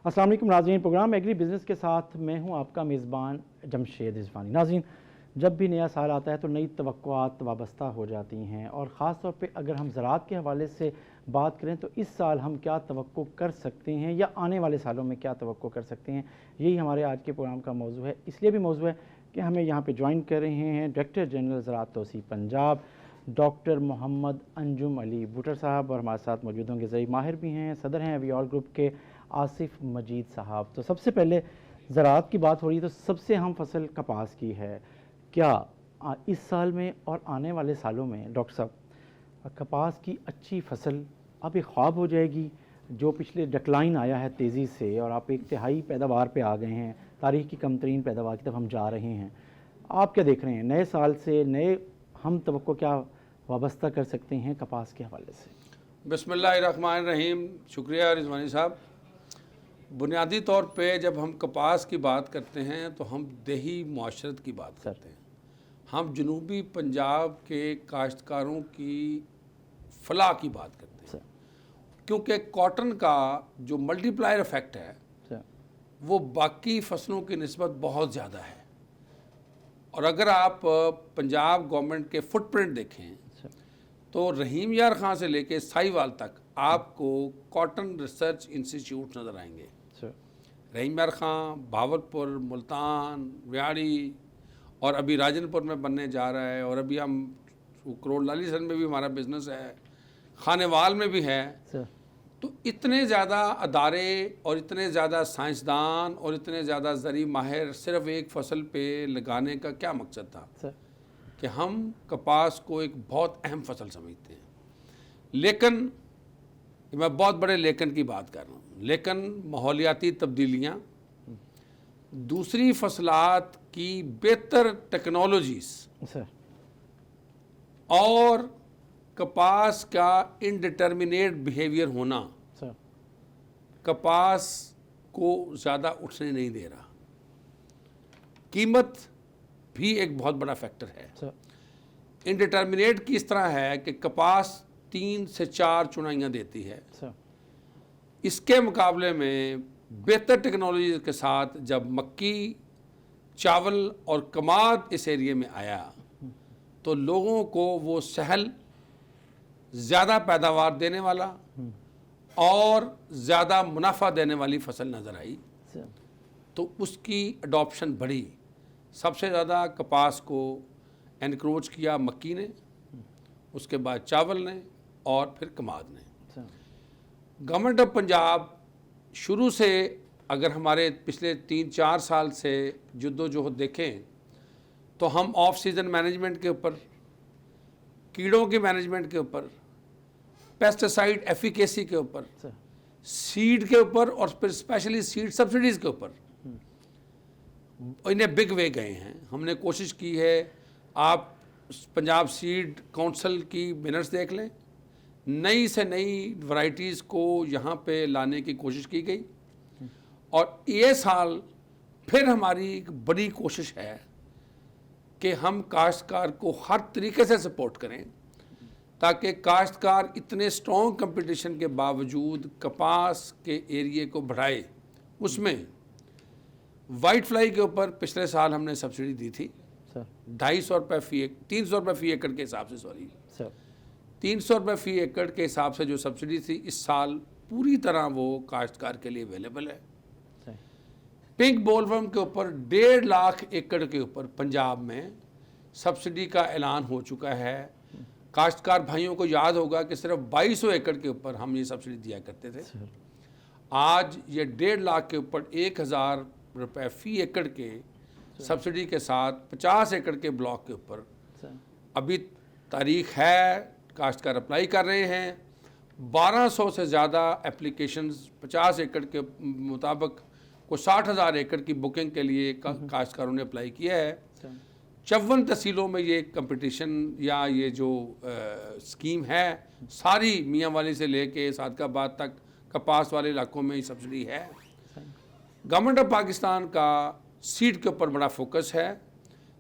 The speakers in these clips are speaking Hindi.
अस्सलाम वालेकुम नाज़रीन, प्रोग्राम एग्री बिज़नेस के साथ मैं हूं आपका मेज़बान जमशेद रिजवानी। नाज़रीन, जब भी नया साल आता है तो नई तवक्कुआत वाबस्ता हो जाती हैं और ख़ास तौर पे अगर हम ज़राअत के हवाले से बात करें तो इस साल हम क्या तवक्को कर सकते हैं या आने वाले सालों में क्या तवक्को कर सकते हैं, यही हमारे आज के प्रोग्राम का मौजू है। इसलिए भी मौजू है कि हमें यहाँ पे ज्वाइन कर रहे हैं डायरेक्टर जनरल ज़राअत तोसी पंजाब डॉक्टर मोहम्मद अंजुम अली बूटर साहब, और हमारे साथ मौजूद होंगे ज़ई माहिर भी हैं, सदर हैं अवियाल ग्रुप के आसिफ मजीद साहब। तो सबसे पहले ज़राअत की बात हो रही है तो सबसे अहम फसल कपास की है। क्या इस साल में और आने वाले सालों में डॉक्टर साहब कपास की अच्छी फसल अब एक ख्वाब हो जाएगी? जो पिछले डिक्लाइन आया है तेज़ी से और आप एक तिहाई पैदावार पे आ गए हैं, तारीख़ की कमतरीन पैदावार की तरफ हम जा रहे हैं, आप क्या देख रहे हैं नए साल से? नए हम तवक्को क्या वाबस्ता कर सकते हैं कपास के हवाले से? बिस्मिल्लाहिर्रहमानिर्रहीम। शुक्रिया रिजवानी साहब। बुनियादी तौर पे जब हम कपास की बात करते हैं तो हम देही मुआशरत की बात करते हैं। हम जनूबी पंजाब के काश्तकारों की फलाह की बात करते हैं, क्योंकि कॉटन का जो मल्टीप्लायर इफ़ेक्ट है वो बाकी फसलों की निस्बत बहुत ज़्यादा है। और अगर आप पंजाब गवर्नमेंट के फुटप्रिंट देखें तो रहीम यार खां से लेके साहिवाल तक आपको कॉटन रिसर्च इंस्टीट्यूट नज़र आएंगे। रहीम यार खां, भावलपुर, मुल्तान, व्याड़ी और अभी राजनपुर में बनने जा रहा है, और अभी हम करोड़ लालीसन में भी हमारा बिजनेस है, खानेवाल में भी है। तो इतने ज़्यादा अदारे और इतने ज़्यादा साइंसदान और इतने ज़्यादा ज़री माहिर सिर्फ एक फसल पे लगाने का क्या मकसद था कि हम कपास को एक बहुत अहम फसल समझते हैं। लेकिन मैं बहुत बड़े लेकिन की बात कर रहा हूँ, लेकिन माहौलियाती तब्दीलियाँ, दूसरी फसलात की बेहतर टेक्नोलॉजीज़ और कपास का इनडिटर्मिनेट बिहेवियर होना कपास को ज़्यादा उठने नहीं दे रहा। कीमत भी एक बहुत बड़ा फैक्टर है। इनडिटर्मिनेट की इस तरह है कि कपास 3 से 4 चुनाइयाँ देती है। इसके मुकाबले में बेहतर टेक्नोलॉजी के साथ जब मक्की, चावल और कमाद इस एरिए में आया तो लोगों को वो सहल, ज़्यादा पैदावार देने वाला और ज़्यादा मुनाफा देने वाली फसल नज़र आई, तो उसकी अडॉप्शन बढ़ी। सबसे ज़्यादा कपास को एनक्रोच किया मक्की ने, उसके बाद चावल ने और फिर कमाद ने। गवर्नमेंट ऑफ पंजाब शुरू से, अगर हमारे पिछले 3-4 साल से जद्दोजहद देखें तो हम ऑफ सीज़न मैनेजमेंट के ऊपर, कीड़ों के मैनेजमेंट के ऊपर, पेस्टिसाइड एफिकेसी के ऊपर, सीड के ऊपर और फिर स्पेशली सीड सब्सिडीज़ के ऊपर इन्हें बिग वे गए हैं। हमने कोशिश की है, आप पंजाब सीड काउंसिल की मिनट्स देख लें, नई से नई वैरायटीज़ को यहाँ पे लाने की कोशिश की गई। और ये साल फिर हमारी एक बड़ी कोशिश है कि हम काश्तकार को हर तरीके से सपोर्ट करें ताकि काश्तकार इतने स्ट्रॉन्ग कंपटीशन के बावजूद कपास के एरिए को बढ़ाए। उसमें वाइट फ्लाई के ऊपर पिछले साल हमने सब्सिडी दी थी 250 रुपये फ़ी 300 रुपये फ़ी एकड़ के हिसाब से, 300 रुपये फ़ी एकड़ के हिसाब से जो सब्सिडी थी, इस साल पूरी तरह वो काश्तकार के लिए अवेलेबल है। पिंक बोलवर्म के ऊपर 1.5 लाख एकड़ के ऊपर पंजाब में सब्सिडी का ऐलान हो चुका है। काश्तकार भाइयों को याद होगा कि सिर्फ 2200 एकड़ के ऊपर हम ये सब्सिडी दिया करते थे। आज ये 1.5 लाख के ऊपर 1000 रुपये फ़ी एकड़ के सब्सिडी के साथ 50 एकड़ के ब्लॉक के ऊपर अभी तारीख है, काश्तकार अप्लाई कर रहे हैं। 1200 से ज़्यादा एप्लीकेशंस 50 एकड़ के मुताबिक को 60,000 एकड़ की बुकिंग के लिए काश्तकारों ने अप्लाई किया है। 54 तहसीलों में ये कंपटीशन या ये जो स्कीम है, सारी मियाँ वाली से लेके सादकाबाद तक कपास वाले इलाकों में ये सब्सिडी है। गवर्नमेंट ऑफ पाकिस्तान का सीड के ऊपर बड़ा फोकस है।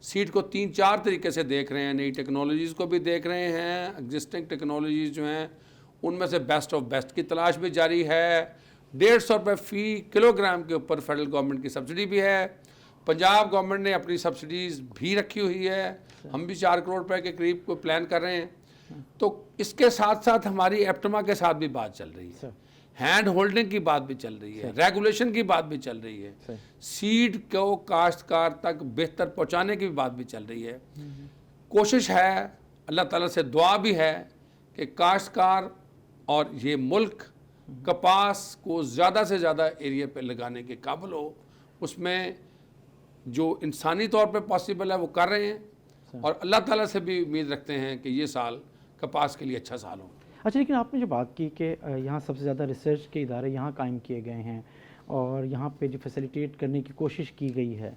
सीड को 3-4 तरीके से देख रहे हैं, नई टेक्नोलॉजीज़ को भी देख रहे हैं, एग्जिस्टिंग टेक्नोलॉजीज़ जो हैं उनमें से बेस्ट ऑफ बेस्ट की तलाश भी जारी है। 150 रुपये फी किलोग्राम के ऊपर फेडरल गवर्नमेंट की सब्सिडी भी है। पंजाब गवर्नमेंट ने अपनी सब्सिडीज़ भी रखी हुई है। हम भी 4 करोड़ रुपए के करीब को प्लान कर रहे हैं। तो इसके साथ साथ हमारी एप्टमा के साथ भी बात चल रही है, हैंड होल्डिंग की बात भी चल रही है, रेगुलेशन की बात भी चल रही है, सीड को काश्तकार तक बेहतर पहुंचाने की भी बात भी चल रही है। कोशिश है, अल्लाह ताला से दुआ भी है कि काश्तकार और ये मुल्क कपास को ज़्यादा से ज़्यादा एरिया पे लगाने के काबिल हो। उसमें जो इंसानी तौर पे पॉसिबल है वो कर रहे हैं और अल्लाह ताला से भी उम्मीद रखते हैं कि ये साल कपास के लिए अच्छा साल हो। अच्छा, लेकिन आपने जो बात की कि यहाँ सबसे ज़्यादा रिसर्च के इदारे यहाँ कायम किए गए हैं और यहाँ पे जो फैसिलिटेट करने की कोशिश की गई है,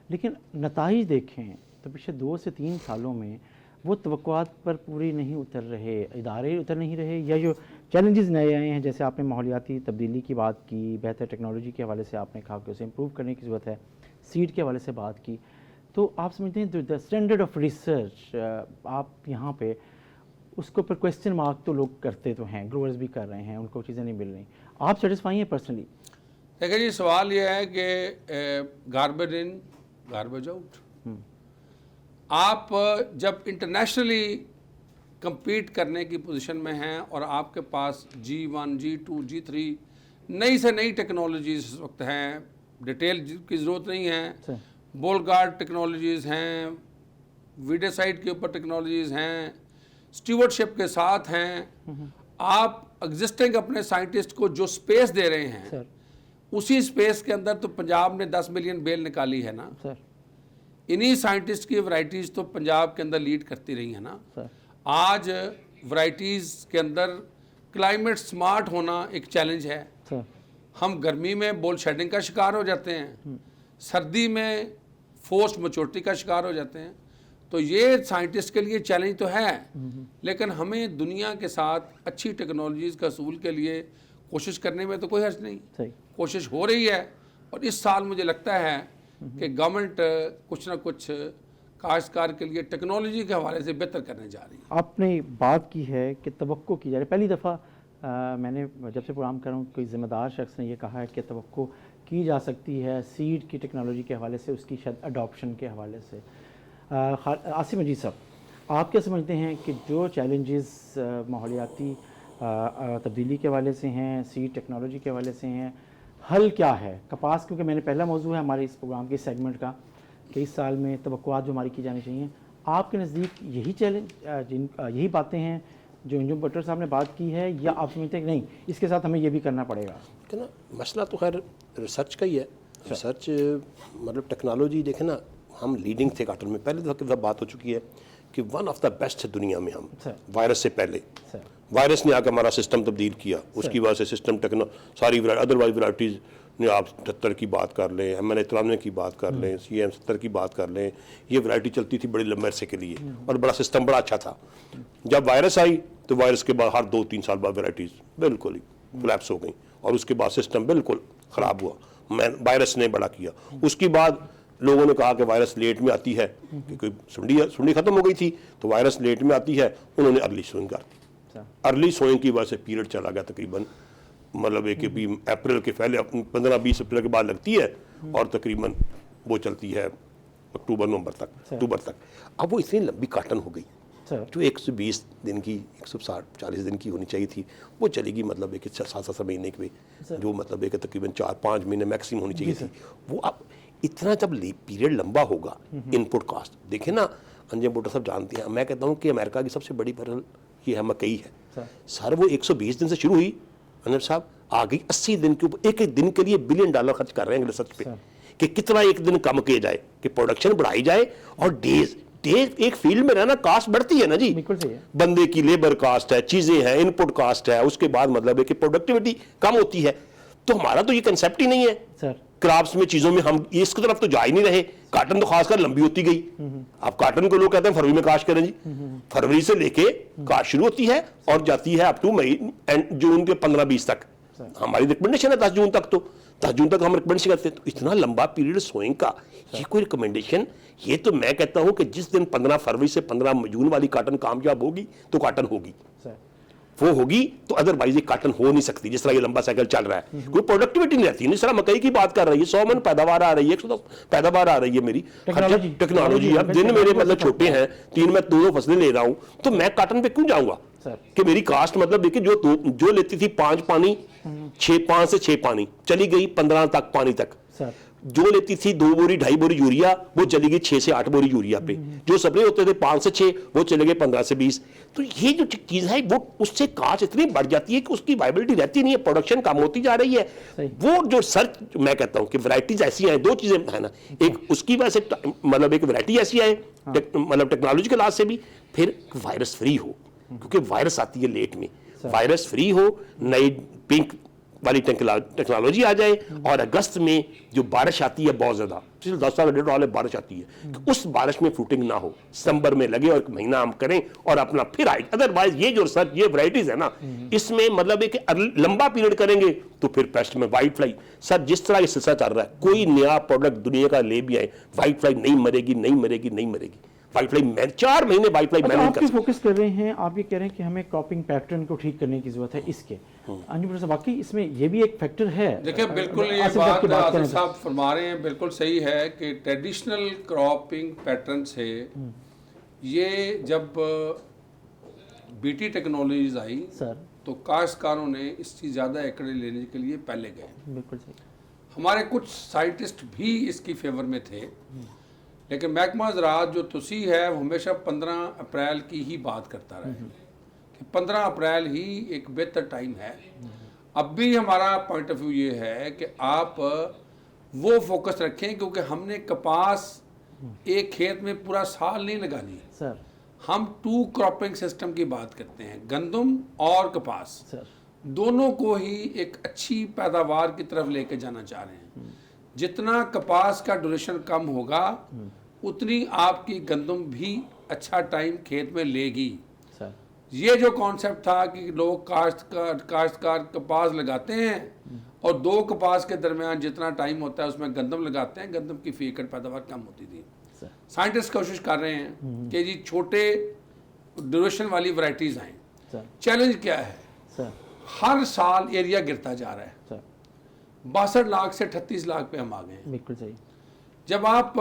लेकिन नताइज देखें तो पिछले 2 से 3 सालों में वो तवक्कुआत पर पूरी नहीं उतर रहे, इदारे उतर नहीं रहे, या जो चैलेंजेस नए आए हैं, जैसे आपने माहौलियाती तब्दीली की बात की, बेहतर टेक्नोलॉजी के हवाले से आपने कहा कि उसे इम्प्रूव करने की ज़रूरत है, सीड के हवाले से बात की, तो आप समझते हैं द स्टैंडर्ड ऑफ रिसर्च आप यहाँ पे उसके ऊपर क्वेश्चन मार्क तो लोग करते तो हैं, ग्रोअर्स भी कर रहे हैं, उनको चीज़ें नहीं मिल रही, आप सेटिस्फाई हैं पर्सनली? देखिए जी, सवाल यह है कि गार्बेज इन गार्बेज आउट। आप जब इंटरनेशनली compete करने की पोजीशन में हैं और आपके पास G1, G2, G3 नई से नई टेक्नोलॉजीज इस वक्त हैं, डिटेल की ज़रूरत नहीं है, बोलगार्ड टेक्नोलॉजीज़ हैं, वीडियोसाइट के ऊपर टेक्नोलॉजीज़ हैं, स्टीवर्डशिप के साथ हैं, आप एग्जिस्टिंग अपने साइंटिस्ट को जो स्पेस दे रहे हैं उसी स्पेस के अंदर तो पंजाब ने 10 मिलियन बेल निकाली है ना सर। इन्हीं साइंटिस्ट की वैरायटीज़ तो पंजाब के अंदर लीड करती रही है ना सर। आज वैरायटीज़ के अंदर क्लाइमेट स्मार्ट होना एक चैलेंज है सर। हम गर्मी में बोल शेडिंग का शिकार हो जाते हैं, सर्दी में फोर्स्ड मैच्योरिटी का शिकार हो जाते हैं, तो ये साइंटिस्ट के लिए चैलेंज तो है, लेकिन हमें दुनिया के साथ अच्छी टेक्नोलॉजीज़ का असूल के लिए कोशिश करने में तो कोई हर्ज नहीं, कोशिश हो रही है। और इस साल मुझे लगता है कि गवर्नमेंट कुछ ना कुछ काश्तकार के लिए टेक्नोलॉजी के हवाले से बेहतर करने जा रही है। आपने बात की है कि तवक्को की जा रही है, पहली दफ़ा मैंने जब से प्रोग्राम कर रहा हूँ कोई ज़िम्मेदार शख्स ने ये कहा है कि तवक्को की जा सकती है सीड की टेक्नोलॉजी के हवाले से, उसकी शायद अडॉप्शन के हवाले से। आसिम मजीद साहब, आप क्या समझते हैं कि जो चैलेंजेस माहौलियाती तब्दीली के हवाले से हैं, सीड टेक्नोलॉजी के हवाले से हैं, हल क्या है कपास? क्योंकि मैंने पहला मौजू है हमारे इस प्रोग्राम के सेगमेंट का कि इस साल में तवक्कुआत जो हमारी की जानी चाहिए, आपके नज़दीक यही चैलेंज यही बातें हैं जो अंजुम भट्टर साहब ने बात की है, या आप समझते हैं कि नहीं इसके साथ हमें ये भी करना पड़ेगा? कि ना मसला तो खैर रिसर्च का ही है। रिसर्च मतलब टेक्नोलॉजी देखें ना, हम लीडिंग थे काटन में, पहले तो बात हो चुकी है कि वन ऑफ द बेस्ट है दुनिया में हम। वायरस से पहले वायरस ने आकर हमारा सिस्टम तब्दील किया, उसकी वजह से सिस्टम सारी अदरवाइज वैराइटीज़ ने, आप 77 की बात कर लें, MN93 की बात कर लें, CM 70 की बात कर लें, ये वैरायटी चलती थी बड़े लंबे अरसे के लिए और बड़ा सिस्टम बड़ा अच्छा था। जब वायरस आई तो वायरस के बाद हर 2-3 साल बाद वैराइटीज़ बिल्कुल ही कोलैप्स हो गई और उसके बाद सिस्टम बिल्कुल ख़राब हुआ। वायरस ने बड़ा किया। उसके बाद लोगों ने कहा कि वायरस लेट में आती है, कि कोई सुंडी ख़त्म हो गई थी तो वायरस लेट में आती है, उन्होंने अर्ली सोइंग कर दी। अर्ली सोइंग की वजह से पीरियड चला गया तकरीबन, मतलब एक भी अप्रैल के पहले 15-20 अप्रैल के बाद लगती है और तकरीबन वो चलती है अक्टूबर तक। अब वो इतनी लंबी काटन हो गई जो 120 दिन की 160-40 दिन की होनी चाहिए थी, वो चलेगी मतलब एक 7-7 महीने के, जो मतलब एक तकरीबन 4-5 महीने मैक्सिमम होनी चाहिए थी। वो अब इतना जब पीरियड लंबा होगा, इनपुट कॉस्ट देखें ना, अंजुम भट्टर साहब जानते हैं, मैं कहता हूँ कि अमेरिका की सबसे बड़ी फसल ये है मकई है सर। वो 120 दिन से शुरू हुई अंजुम साहब, आ गई 80 दिन के ऊपर। एक दिन के लिए $1 बिलियन खर्च कर रहे हैं रिसर्च पे कि कितना एक दिन कम किया जाए, कि प्रोडक्शन बढ़ाई जाए। और डेज एक फील्ड में रहना कॉस्ट बढ़ती है ना जी, बंदे की लेबर कॉस्ट है, चीजें हैं, इनपुट कॉस्ट है, उसके बाद मतलब है कि प्रोडक्टिविटी कम होती है। तो हमारा तो ये कंसेप्ट ही नहीं है सर। क्रॉप्स में चीजों में हम इसकी तरफ तो जा ही नहीं रहे। काटन तो खासकर लंबी होती गई। अब काटन को लोग कहते हैं फरवरी में काश करें जी, फरवरी से लेके काश शुरू होती है और जाती है up to May and June के 15-20 तक। हमारी रिकमेंडेशन है 10 जून तक, तो 10 जून तक हम रिकमेंडेशन करते हैं। तो इतना लंबा पीरियड सोइंग का, ये कोई रिकमेंडेशन? ये तो मैं कहता हूं कि जिस दिन 15 फरवरी से 15 जून वाली काटन कामयाब होगी तो काटन होगी। वो होगी तो अदरवाइज ये काटन हो नहीं सकती। जिस तरह ये लंबा साइकिल चल रहा है, कोई प्रोडक्टिविटी नहीं रहती। जिस तरह मकई की बात कर रही है, 100 मन पैदावार आ रही है, 110 पैदावार आ रही है मेरी। टेक्नोलॉजी, अब दिन मेरे मतलब छोटे हैं, 3 में 2 फसलें ले रहा हूं, तो मैं काटन पे क्यों जाऊंगा कि मेरी कास्ट मतलब देखिए जो लेती थी 5 पानी 5 से 6 पानी चली गई 15 तक पानी तक। जो लेती थी 2 बोरी 2.5 बोरी यूरिया, वो चली गई 6 से 8 बोरी यूरिया पे। जो स्प्रे होते थे 5 से 6, वो चले गए 15 से 20। तो ये जो चीज है वो उससे कास्ट इतनी बढ़ जाती है कि उसकी वायबिलिटी रहती नहीं है, प्रोडक्शन कम होती जा रही है। वो जो सर्च मैं कहता हूं कि वैरायटीज ऐसी हैं, 2 चीजें है ना, एक उसकी वजह से मतलब एक वैरायटी ऐसी आए मतलब टेक्नोलॉजी के लिहाज से भी, फिर वायरस फ्री हो, क्योंकि वायरस आती है लेट में, वायरस फ्री हो, नई पिंक वाली टेक्नोलॉजी आ जाए, और अगस्त में जो बारिश आती है बहुत ज्यादा, 10 साल डेढ़ साल बारिश आती है, तो उस बारिश में फ्रूटिंग ना हो, सितंबर में लगे और 1 महीना हम करें और अपना फिर आए। अदरवाइज ये जो रिसर्च ये वैरायटीज है ना, इसमें मतलब एक लंबा पीरियड करेंगे तो फिर पेस्ट में व्हाइट फ्लाई। सर जिस तरह ये सिलसिला चल रहा है, कोई नया प्रोडक्ट दुनिया का ले भी आए, व्हाइट फ्लाई नहीं मरेगी, नहीं मरेगी, नहीं मरेगी। व्हाइट फ्लाई 4 महीने व्हाइट फ्लाई मैनेज कर सकते हैं। फोकस कर रहे हैं, आप ये कह रहे हैं कि हमें क्रॉपिंग पैटर्न को ठीक करने की जरूरत है इसके। अंजुम वाकई इसमें ये भी एक फैक्टर है। देखिए बिल्कुल ये बात आसिफ साहब फरमा रहे हैं, बिल्कुल सही है कि ट्रेडिशनल क्रॉपिंग पैटर्न से ये जब बीटी टेक्नोलॉजीज आई सर, तो काश्तकारों ने इसकी ज़्यादा एकड़े लेने के लिए पहले गए। बिल्कुल सही। हमारे कुछ साइंटिस्ट भी इसकी फेवर में थे, लेकिन महकमा ज़राअत जो तुसी है वो हमेशा 15 अप्रैल की ही बात करता रहे कि 15 अप्रैल ही एक बेहतर टाइम है। अब भी हमारा पॉइंट ऑफ व्यू ये है कि आप वो फोकस रखें, क्योंकि हमने कपास एक खेत में पूरा साल नहीं लगानी सर। हम 2 क्रॉपिंग सिस्टम की बात करते हैं, गंदम और कपास सर, दोनों को ही एक अच्छी पैदावार की तरफ लेके जाना चाह रहे हैं। जितना कपास का ड्यूरेशन कम होगा उतनी आपकी गंदम भी अच्छा टाइम खेत में लेगी सर। ये जो कॉन्सेप्ट था कि लोग काश्तकार कपास लगाते हैं और 2 कपास के दरमियान जितना टाइम होता है उसमें गंदम लगाते हैं, गंदम की फी एकड़ पैदावार कम होती थी। साइंटिस्ट कोशिश कर रहे हैं कि जी छोटे ड्यूरेशन वाली वैरायटीज आए। चैलेंज क्या है सर? हर साल एरिया गिरता जा रहा है सर, 62 लाख से 38 लाख पे हम आ गए हैं। बिल्कुल सही। जब आप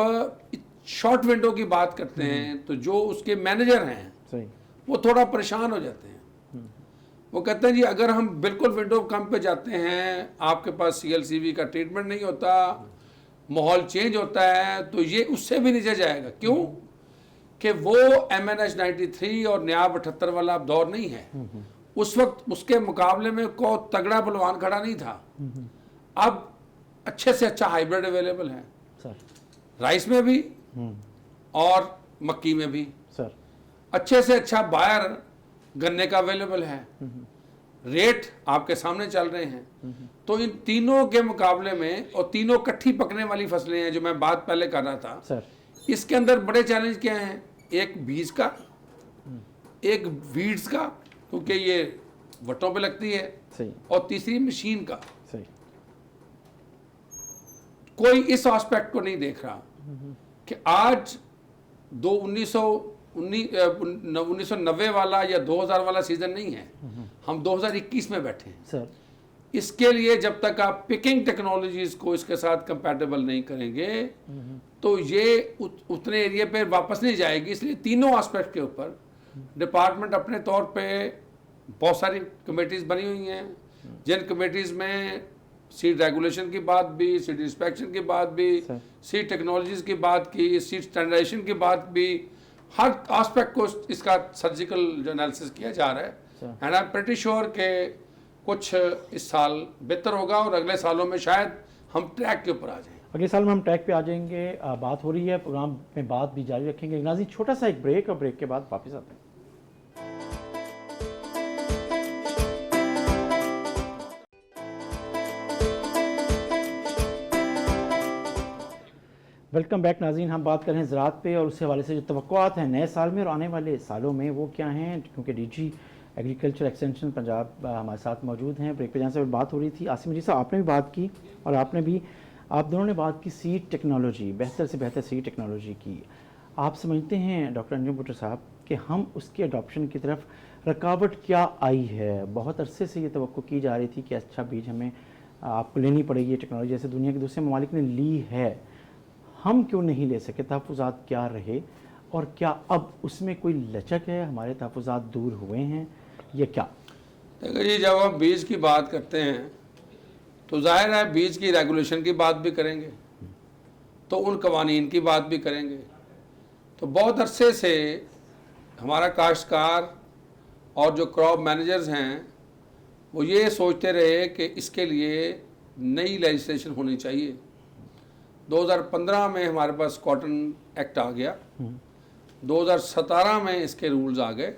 शॉर्ट विंडो की बात करते हैं तो जो उसके मैनेजर हैं सही, वो थोड़ा परेशान हो जाते हैं। वो कहते हैं जी अगर हम बिल्कुल विंडो कम पे जाते हैं, आपके पास CLCV का ट्रीटमेंट नहीं होता, माहौल चेंज होता है, तो ये उससे भी नीचे जाएगा। क्यों कि वो MNH 93 और न्याब 78 वाला अब दौर नहीं है। उस वक्त उसके मुकाबले में को तगड़ा बलवान खड़ा नहीं था। अब अच्छे से अच्छा हाइब्रिड अवेलेबल है सर, राइस में भी और मक्की में भी सर। अच्छे से अच्छा बायर गन्ने का अवेलेबल है, रेट आपके सामने चल रहे हैं। तो इन तीनों के मुकाबले में, और तीनों इकट्ठी पकने वाली फसलें हैं जो मैं बात पहले कर रहा था सर, इसके अंदर बड़े चैलेंज क्या हैं? एक बीज का, एक वीड्स का, क्योंकि ये वटों पे लगती है सही, और तीसरी मशीन का सही। कोई इस एस्पेक्ट को नहीं देख रहा कि आज 1990 वाला या 2000 वाला सीजन नहीं है, हम 2021 में बैठे हैं सर। इसके लिए जब तक आप पिकिंग टेक्नोलॉजीज को इसके साथ कंपैटिबल नहीं करेंगे तो ये उतने एरिया पे वापस नहीं जाएगी। इसलिए तीनों एस्पेक्ट के ऊपर डिपार्टमेंट अपने तौर पे बहुत सारी कमेटीज बनी हुई हैं, जिन कमेटीज में सीड रेगुलेशन की बात भी, सीड इंस्पेक्शन की बात भी, सीड टेक्नोलॉजीज की बात की, सीड स्टैंडर्डाइजेशन की बात भी, हर एस्पेक्ट को इसका सर्जिकल जो एनालिसिस किया जा रहा है। And I am pretty sure के कुछ इस साल बेहतर होगा और अगले सालों में शायद हम ट्रैक के ऊपर आ जाएंगे। अगले साल में हम ट्रैक पे आ जाएंगे। बात हो रही है, प्रोग्राम में बात भी जारी रखेंगे। नाज़रीन छोटा सा एक ब्रेक, और ब्रेक के बाद वापस आते हैं। वेलकम बैक नाज़रीन। हम बात कर रहे हैं ज़राअत पे और उससे हवाले से जो तवक्कुआत हैं नए साल में और आने वाले सालों में वो क्या हैं, क्योंकि DG एग्रीकल्चर एक्सटेंशन पंजाब हमारे साथ मौजूद हैं। ब्रेक पे जहाँ से बात हो रही थी, आसिम जी साहब आपने भी बात की और आप दोनों ने बात की सीड टेक्नोलॉजी, बेहतर से बेहतर सीड टेक्नोलॉजी की। आप समझते हैं डॉक्टर अंजुम भुट्टो साहब कि हम उसके अडॉप्शन की तरफ रुकावट क्या आई है? बहुत अरसे से ये तवक्को की जा रही थी कि अच्छा बीज हमें आपको लेनी पड़ेगी, टेक्नोलॉजी जैसे दुनिया के दूसरे ममालिक ने ली है, हम क्यों नहीं ले सके? तहफ़्फ़ुज़ात क्या रहे और क्या अब उसमें कोई लचक है? हमारे तहफ़्फ़ुज़ात दूर हुए हैं या क्या? देखिए जी, जब हम बीज की बात करते हैं तो जाहिर है बीज की रेगुलेशन की बात भी करेंगे, तो उन कवानीन की बात भी करेंगे। तो बहुत अरसे से हमारा काश्तकार और जो क्रॉप मैनेजर्स हैं वो ये सोचते रहे कि इसके लिए नई लेजिस्लेशन होनी चाहिए। 2015 में हमारे पास कॉटन एक्ट आ गया, 2017 में इसके रूल्स आ गए,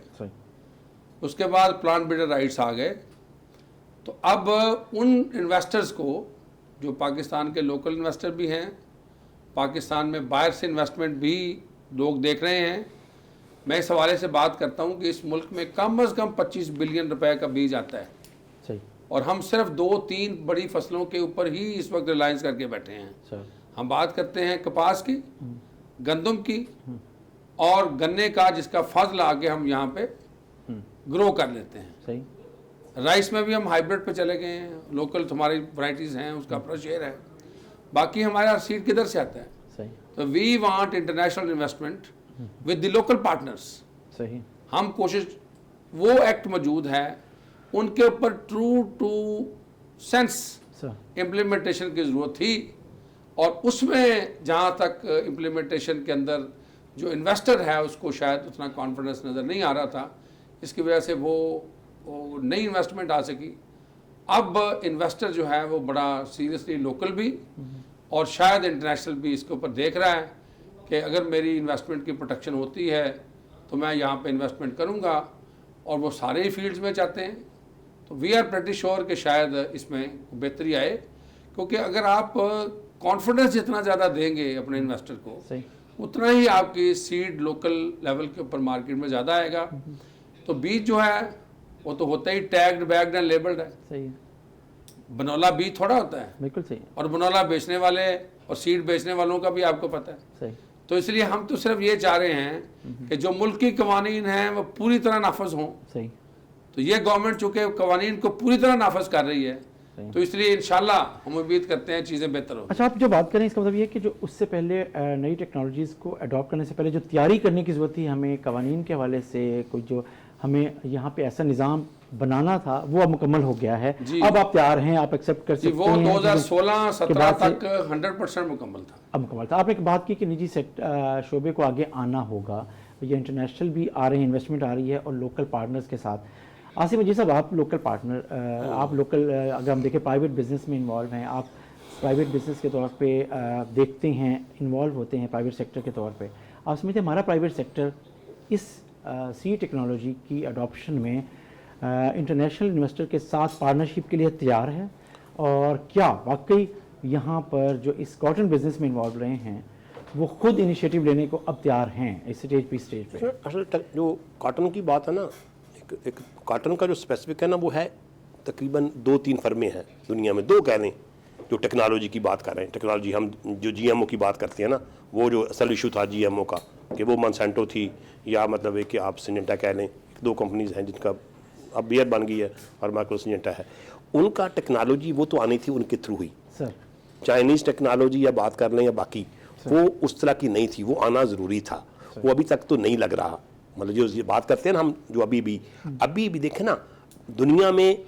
उसके बाद प्लांट ब्रीडर राइट्स आ गए। तो अब उन इन्वेस्टर्स को जो पाकिस्तान के लोकल इन्वेस्टर भी हैं, पाकिस्तान में बाहर से इन्वेस्टमेंट भी लोग देख रहे हैं, मैं इस हवाले से बात करता हूं कि इस मुल्क में कम से कम 25 बिलियन रुपए का बीज आता है। सही। और हम सिर्फ 2-3 बड़ी फसलों के ऊपर ही इस वक्त रिलायंस करके बैठे हैं। हम बात करते हैं कपास की, गंदम की और गन्ने का, जिसका फजल आगे हम यहाँ पे ग्रो कर लेते हैं। सही। राइस में भी हम हाइब्रिड पे चले गए हैं, लोकल हमारी वैरायटीज़ हैं, उसका अपना शेयर है। बाकी हमारा सीड किधर से आता है? सही। तो we want international investment with the local partners. सही। हम कोशिश, वो एक्ट मौजूद है, उनके ऊपर ट्रू टू सेंस इम्प्लीमेंटेशन की ज़रूरत थी। और उसमें जहाँ तक इम्प्लीमेंटेशन के अंदर जो इन्वेस्टर है उसको शायद उतना कॉन्फिडेंस नज़र नहीं आ रहा था, इसकी वजह से वो नई इन्वेस्टमेंट आ सकी। अब इन्वेस्टर जो है वो बड़ा सीरियसली लोकल भी और शायद इंटरनेशनल भी इसके ऊपर देख रहा है कि अगर मेरी इन्वेस्टमेंट की प्रोटेक्शन होती है तो मैं यहाँ पे इन्वेस्टमेंट करूँगा, और वो सारे ही फील्ड्स में चाहते हैं। तो वी आर प्रेटी श्योर कि शायद इसमें बेहतरी आए, क्योंकि अगर आप कॉन्फिडेंस जितना ज़्यादा देंगे अपने इन्वेस्टर को, उतना ही आपकी सीड लोकल लेवल के ऊपर मार्केट में ज़्यादा आएगा। तो बीज जो है वो तो होता ही टैग्ड, बैग्ड एंड लेबल्ड है। सही है। बनौला बीज थोड़ा होता है। बिल्कुल सही। और बनौला बेचने वाले और सीड बेचने वालों का भी आपको पता है। सही। तो इसलिए हम तो सिर्फ ये चाह रहे हैं कि जो मुल्क की कवानीन हैं वो पूरी तरह नाफज हों। सही। तो ये गवर्नमेंट चूँकि कवानीन को पूरी तरह नाफज कर रही है, तो इसलिए इंशाल्लाह हम उम्मीद करते हैं चीज़ें बेहतर हो। अच्छा, आप जो बात करें इसका मतलब ये है कि जो उससे पहले नई टेक्नोलॉजीज़ को अडॉप्ट करने से पहले जो तैयारी करने की ज़रूरत थी हमें कवानीन के हवाले से, कोई जो हमें यहाँ पे ऐसा निज़ाम बनाना था वो अब मुकम्मल हो गया है। अब आप तैयार हैं, आप एक्सेप्ट कर सकते हैं। वो 2016-17 तक 100% मुकम्मल था। अब मुकम्मल था। आपने एक बात की कि निजी शोबे को आगे आना होगा, ये इंटरनेशनल भी आ रहे हैं, इन्वेस्टमेंट आ रही है और लोकल पार्टनर्स के साथ। आसिफ अजीज साहब, आप लोकल पार्टनर, आप लोकल, अगर हम देखें प्राइवेट बिजनेस में इन्वॉल्व हैं, आप प्राइवेट बिजनेस के तौर पे देखते हैं, इन्वॉल्व होते हैं प्राइवेट सेक्टर के तौर पे, आप समझते हैं हमारा प्राइवेट सेक्टर इस सी टेक्नोलॉजी की अडॉप्शन में इंटरनेशनल इन्वेस्टर के साथ पार्टनरशिप के लिए तैयार है? और क्या वाकई यहाँ पर जो इस कॉटन बिजनेस में इन्वॉल्व रहे हैं वो खुद इनिशिएटिव लेने को अब तैयार हैं इस स्टेज पे? असल जो कॉटन की बात है ना, एक कॉटन का जो स्पेसिफिक है ना, वो है तकरीबन 2-3 फर्में हैं दुनिया में, 2 कह लें, जो टेक्नोलॉजी की बात कर रहे हैं। टेक्नोलॉजी, हम जो GMO की बात करते हैं ना, वो जो असल इशू था GMO का कि वो मॉन्सेंटो थी, या मतलब है कि आप सिंजेंटा कह लें, 2 कंपनीज हैं जिनका अब बियर बन गई है और माइक्रो सिंजेंटा है। उनका टेक्नोलॉजी वो तो आनी थी, उनके थ्रू हुई। सर, चाइनीज़ टेक्नोलॉजी या बात कर लें या बाकी, वो उस तरह की नहीं थी, वो आना ज़रूरी था। वो अभी तक तो नहीं लग रहा। मतलब जो ये बात करते हैं ना हम, जो अभी भी देखें ना, दुनिया में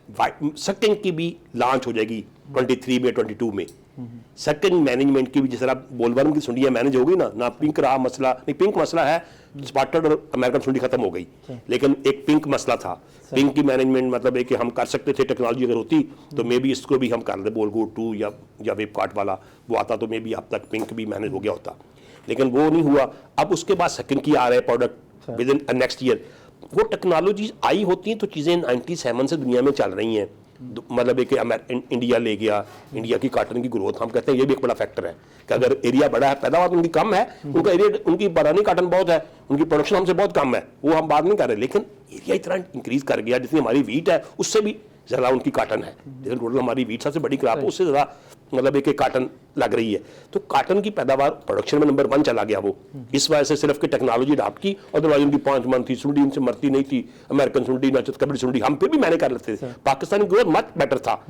सेकंड की भी लॉन्च हो जाएगी 23 में, 22 में। सेकंड मैनेजमेंट की भी, जिस तरह बोलवर्म की सुंडियाँ मैनेज हो गई ना पिंक रहा मसला, नहीं पिंक मसला है, स्पॉटेड और अमेरिकन सुंडी खत्म हो गई, लेकिन एक पिंक मसला था। पिंक की मैनेजमेंट मतलब है कि हम कर सकते थे, टेक्नोलॉजी अगर होती तो मे बी इसको भी हम कर दे, बोलगो 2 या वेब कार्ट वाला वो आता तो मे बी अब तक पिंक भी मैनेज हो गया होता, लेकिन वो नहीं हुआ। अब उसके बाद सेकंड की आ रहे product with in next year. वो टेक्नोलॉजीज आई होती हैं तो चीज़ें 97 से दुनिया में चल रही हैं। मतलब एक इंडिया ले गया, इंडिया की कॉटन की ग्रोथ, हम कहते हैं ये भी एक बड़ा फैक्टर है कि अगर एरिया बड़ा है, पैदावार उनकी कम है, उनका एरिया, उनकी बनानी कॉटन बहुत है, उनकी प्रोडक्शन हमसे बहुत कम है, वो हम बात नहीं कर रहे, लेकिन एरिया इतना इंक्रीज कर गया, जितनी हमारी वीट है उससे भी ज़्यादा उनकी कॉटन है। लेकिन टोटल हमारी वीट सबसे बड़ी क्रॉप है, उससे ज़्यादा मतलब एक काटन लग रही है, तो काटन की पैदावार प्रोडक्शन में नंबर 1 चला गया वो, इस वजह से सिर्फ कि टेक्नोलॉजी अडॉप्ट की, अदरवाइज उनकी 5 मंथ थी, सुंडी इनसे मरती नहीं थी, अमेरिकन सुंडी ना कबड़ी सुंडी, हम फिर भी मैंने कर लेते थे, पाकिस्तानी ग्रोथ मच बेटर था,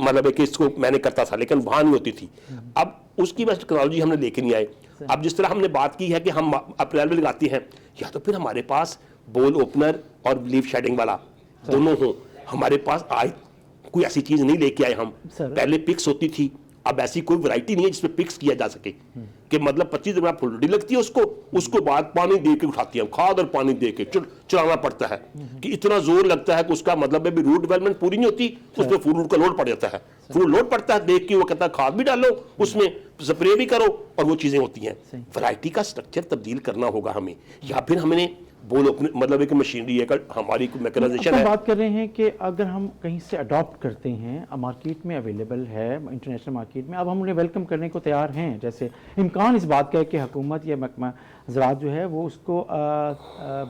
मतलब एक इसको मैंने करता था, लेकिन वहां नहीं होती थी। अब उसकी वजह टेक्नोलॉजी हमने लेके नहीं आए। अब जिस तरह हमने बात की है कि हम अप्रैल में लगाते हैं, या तो फिर हमारे पास बॉल ओपनर और लीफ शेडिंग वाला दोनों हो, हमारे पास आज कोई ऐसी चीज नहीं लेके आए हम। पहले पिक्स होती थी, अब ऐसी कोई वैरायटी नहीं है जिसमें पिक्स किया जा सके, कि मतलब 25 दिन में फुलडी लगती है उसको बाद पानी दे के उठाती है, खाद और पानी दे के चलाना पड़ता है, कि इतना जोर लगता है कि उसका मतलब है भी रूट डेवलपमेंट पूरी नहीं होती, उसमें फूल रूट का लोड पड़ जाता है, फूल लोड पड़ता है, देख के वो कहता है खाद भी डालो उसमें, स्प्रे भी करो, और वो चीजें होती हैं। वैरायटी का स्ट्रक्चर तब्दील करना होगा हमें, या फिर हमने बोलो अपने मतलब एक मशीनरी है, हमारी मैकेनाइजेशन है। बात कर रहे हैं कि अगर हम कहीं से अडॉप्ट करते हैं, मार्केट में अवेलेबल है, इंटरनेशनल मार्केट में, अब हम उन्हें वेलकम करने को तैयार हैं, जैसे इम्कान इस बात का है कि हुकूमत या महकमा ज़राअत जो है वो उसको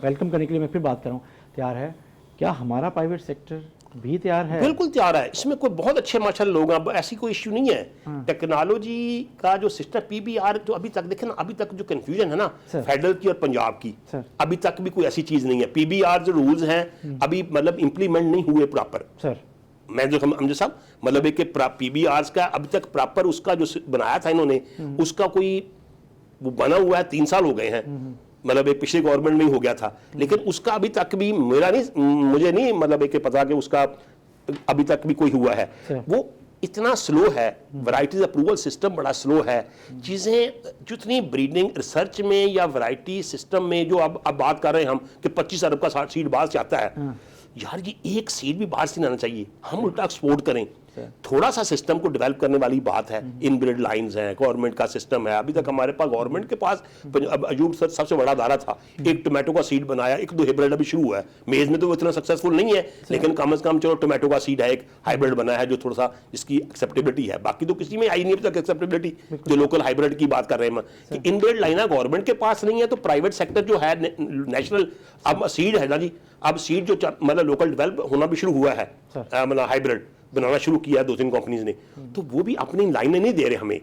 वेलकम करने के लिए, मैं फिर बात कर रहा हूँ, तैयार है, क्या हमारा प्राइवेट सेक्टर भी तैयार है? बिल्कुल तैयार है, इसमें कोई बहुत अच्छे माशाल्लाह लोग हैं, ऐसी कोई इश्यू नहीं है। टेक्नोलॉजी का जो सिस्टम पीबीआर, तो अभी तक देखें ना, अभी तक जो कंफ्यूजन है ना फेडरल की और पंजाब की, अभी तक भी कोई ऐसी चीज नहीं है। पीबीआर जो रूल्स हैं अभी मतलब इंप्लीमेंट नहीं हुए प्रॉपर। मैं जो हम साहब मतलब एक पीबीआर का अभी तक प्रॉपर उसका जो बनाया था इन्होंने, उसका कोई वो बना हुआ है, 3 साल हो गए हैं, मतलब एक पिछले गवर्नमेंट में ही हो गया था, लेकिन उसका अभी तक भी मुझे नहीं मतलब एक पता कि उसका अभी तक भी कोई हुआ है। वो इतना स्लो है, वैरायटीज अप्रूवल सिस्टम बड़ा स्लो है, चीजें जितनी ब्रीडिंग रिसर्च में या वैरायटी सिस्टम में जो अब बात कर रहे हैं हम कि 25 अरब का सीड बाहर से आता है, यार ये एक सीड भी बाहर से नहीं आना चाहिए, हम उल्टा एक्सपोर्ट करें। थोड़ा सा सिस्टम को डेवलप करने वाली बात है, इनब्रिड लाइंस हैं, गवर्नमेंट का सिस्टम है, अभी तक हमारे पास गवर्नमेंट के पास अजूब सर सबसे बड़ा अदारा था, एक टोमेटो का सीड बनाया, 1-2 हाइब्रिड अभी शुरू हुआ है, मेज में तो वो इतना सक्सेसफुल नहीं है, लेकिन कम से कम चलो टोमेटो का सीड है, एक हाइब्रिड बनाया है जो थोड़ा सा इसकी एक्सेप्टेबिलिटी है, बाकी तो किसी में आई नहीं अभी तक एक्सेप्टेबिलिटी, जो लोकल हाइब्रिड की बात कर रहे हैं कि इनब्रिड लाइन गवर्नमेंट के पास नहीं है, तो प्राइवेट सेक्टर जो है नेशनल, अब सीड है ना जी, अब सीड जो मतलब लोकल डेवलप होना भी शुरू हुआ है, मतलब हाइब्रिड बनाना शुरू किया है 2-3 कंपनीज ने, तो वो भी अपनी लाइनें नहीं दे रहे हमें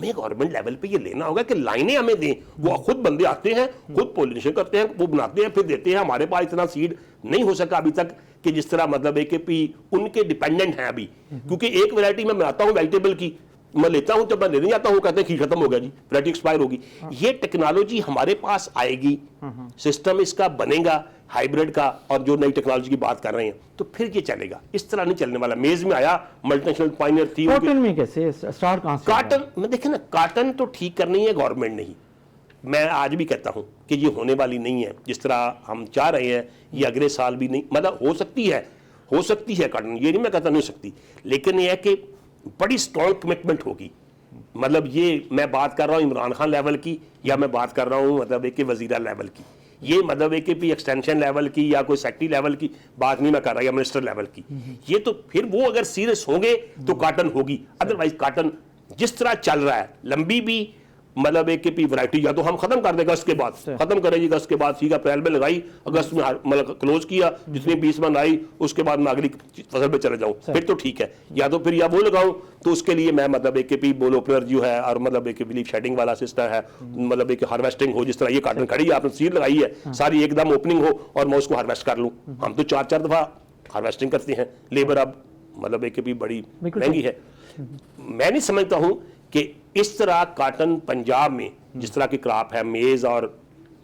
गवर्नमेंट लेवल पे ये लेना होगा कि लाइनें हमें दें, वो खुद बंदे आते हैं, खुद पॉलिनेशन करते हैं, वो बनाते हैं, फिर देते हैं। हमारे पास इतना सीड नहीं हो सका अभी तक कि जिस तरह मतलब है कि उनके डिपेंडेंट है अभी, क्योंकि एक वैरायटी मैं बनाता हूँ वेजिटेबल की, मैं लेता हूं, जब मैं लेने जाता हूं कहते हैं कि खत्म हो गया जी, वैरायटी एक्सपायर होगी। ये टेक्नोलॉजी हमारे पास आएगी, सिस्टम इसका बनेगा हाइब्रिड का, और जो नई टेक्नोलॉजी की बात कर रहे हैं, तो फिर ये चलेगा, इस तरह नहीं चलने वाला। मेज में आया मल्टीनेशनल पायनियर थी, कॉटन में कैसे स्टार्ट कहां से? काटन में देखे ना, काटन तो ठीक करनी है गवर्नमेंट नहीं, मैं आज भी कहता हूं कि ये होने वाली नहीं है जिस तरह हम चाह रहे हैं, ये अगले साल भी नहीं, मतलब हो सकती है काटन, ये नहीं मैं कहता नहीं हो सकती, लेकिन ये है कि बड़ी स्ट्रॉन्ग कमिटमेंट होगी। मतलब ये मैं बात कर रहा हूँ इमरान खान लेवल की, या मैं बात कर रहा हूँ मतलब एक वजीरा लेवल की, ये मतलब एक भी एक्सटेंशन लेवल की या कोई सेक्रेटरी लेवल की बात नहीं मैं कर रहा, या मिनिस्टर लेवल की। ये तो फिर वो अगर सीरियस होंगे तो काटन होगी, अदरवाइज काटन जिस तरह चल रहा है लंबी भी मतलब एक की वैरायटी या तो हम खत्म कर देंगे, अगस्त के बाद खत्म करेंगे, अगस्त के बाद ठीक है, अप्रैल में लगाई, अगस्त में मतलब क्लोज किया, जितनी 20 मन आई उसके बाद मैं अगली फसल पे चले जाऊं, फिर तो ठीक है। या तो फिर या वो लगाऊं, तो उसके लिए मैं मतलब एक पी बोल ओपनर जो है, और मतलब एक बिलीफ शेडिंग वाला सिस्टम है, मतलब एक हार्वेस्टिंग हो, जिस तरह ये काटन खड़ी है, आपने सीड लगाई है, सारी एकदम ओपनिंग हो और मैं उसको हार्वेस्ट कर लूँ। हम तो 4-4 दफा हार्वेस्टिंग करते हैं, लेबर अब मतलब एक भी बड़ी महंगी है। मैं नहीं समझता हूँ कि इस तरह काटन पंजाब में जिस तरह की क्रॉप है, मेज और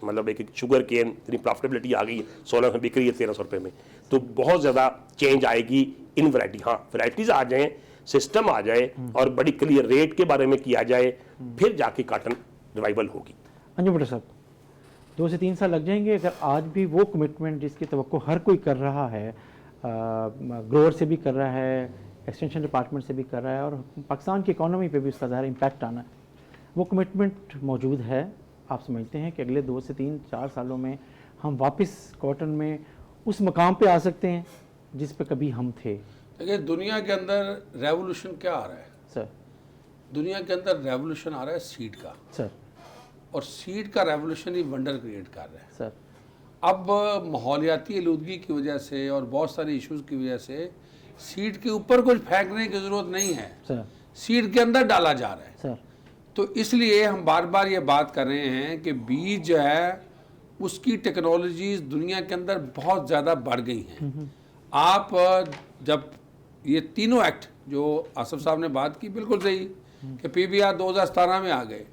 मतलब एक शुगर केन, इतनी प्रॉफिटेबिलिटी आ गई है, 1600 बिक रही है 1300 रुपये में, तो बहुत ज़्यादा चेंज आएगी इन वैरायटी। हाँ, वैरायटीज़ आ जाएँ, सिस्टम आ जाए और बड़ी क्लियर रेट के बारे में किया जाए, फिर जाके काटन रिवाइवल होगी। अंजुम भुट्टो साहब, 2 से 3 साल लग जाएंगे अगर आज भी वो कमिटमेंट जिसकी तवक्को हर कोई कर रहा है, ग्रोअर से भी कर रहा है, एक्सटेंशन डिपार्टमेंट से भी कर रहा है, और पाकिस्तान की इकोनॉमी पे भी उसका ज़ाहिर इम्पैक्ट आना है, वो कमिटमेंट मौजूद है, आप समझते हैं कि अगले 2 से 3-4 सालों में हम वापस कॉटन में उस मकाम पे आ सकते हैं जिस पे कभी हम थे? देखिए, दुनिया के अंदर रेवोल्यूशन क्या आ रहा है सर? दुनिया के अंदर रेवोल्यूशन आ रहा है सीड का सर, और सीड का रेवोल्यूशन ही वंडर क्रिएट कर रहा है सर। अब माहौलियाती आलूदगी की वजह से और बहुत सारे इश्यूज की वजह से सीड के ऊपर कुछ फेंकने की ज़रूरत नहीं है सर, सीड के अंदर डाला जा रहा है। सर तो इसलिए हम बार बार ये बात कर रहे हैं कि बीज जो है उसकी टेक्नोलॉजीज दुनिया के अंदर बहुत ज़्यादा बढ़ गई हैं। आप जब ये तीनों एक्ट जो आसफ साहब ने बात की बिल्कुल सही कि PBR 2017 में आ गए,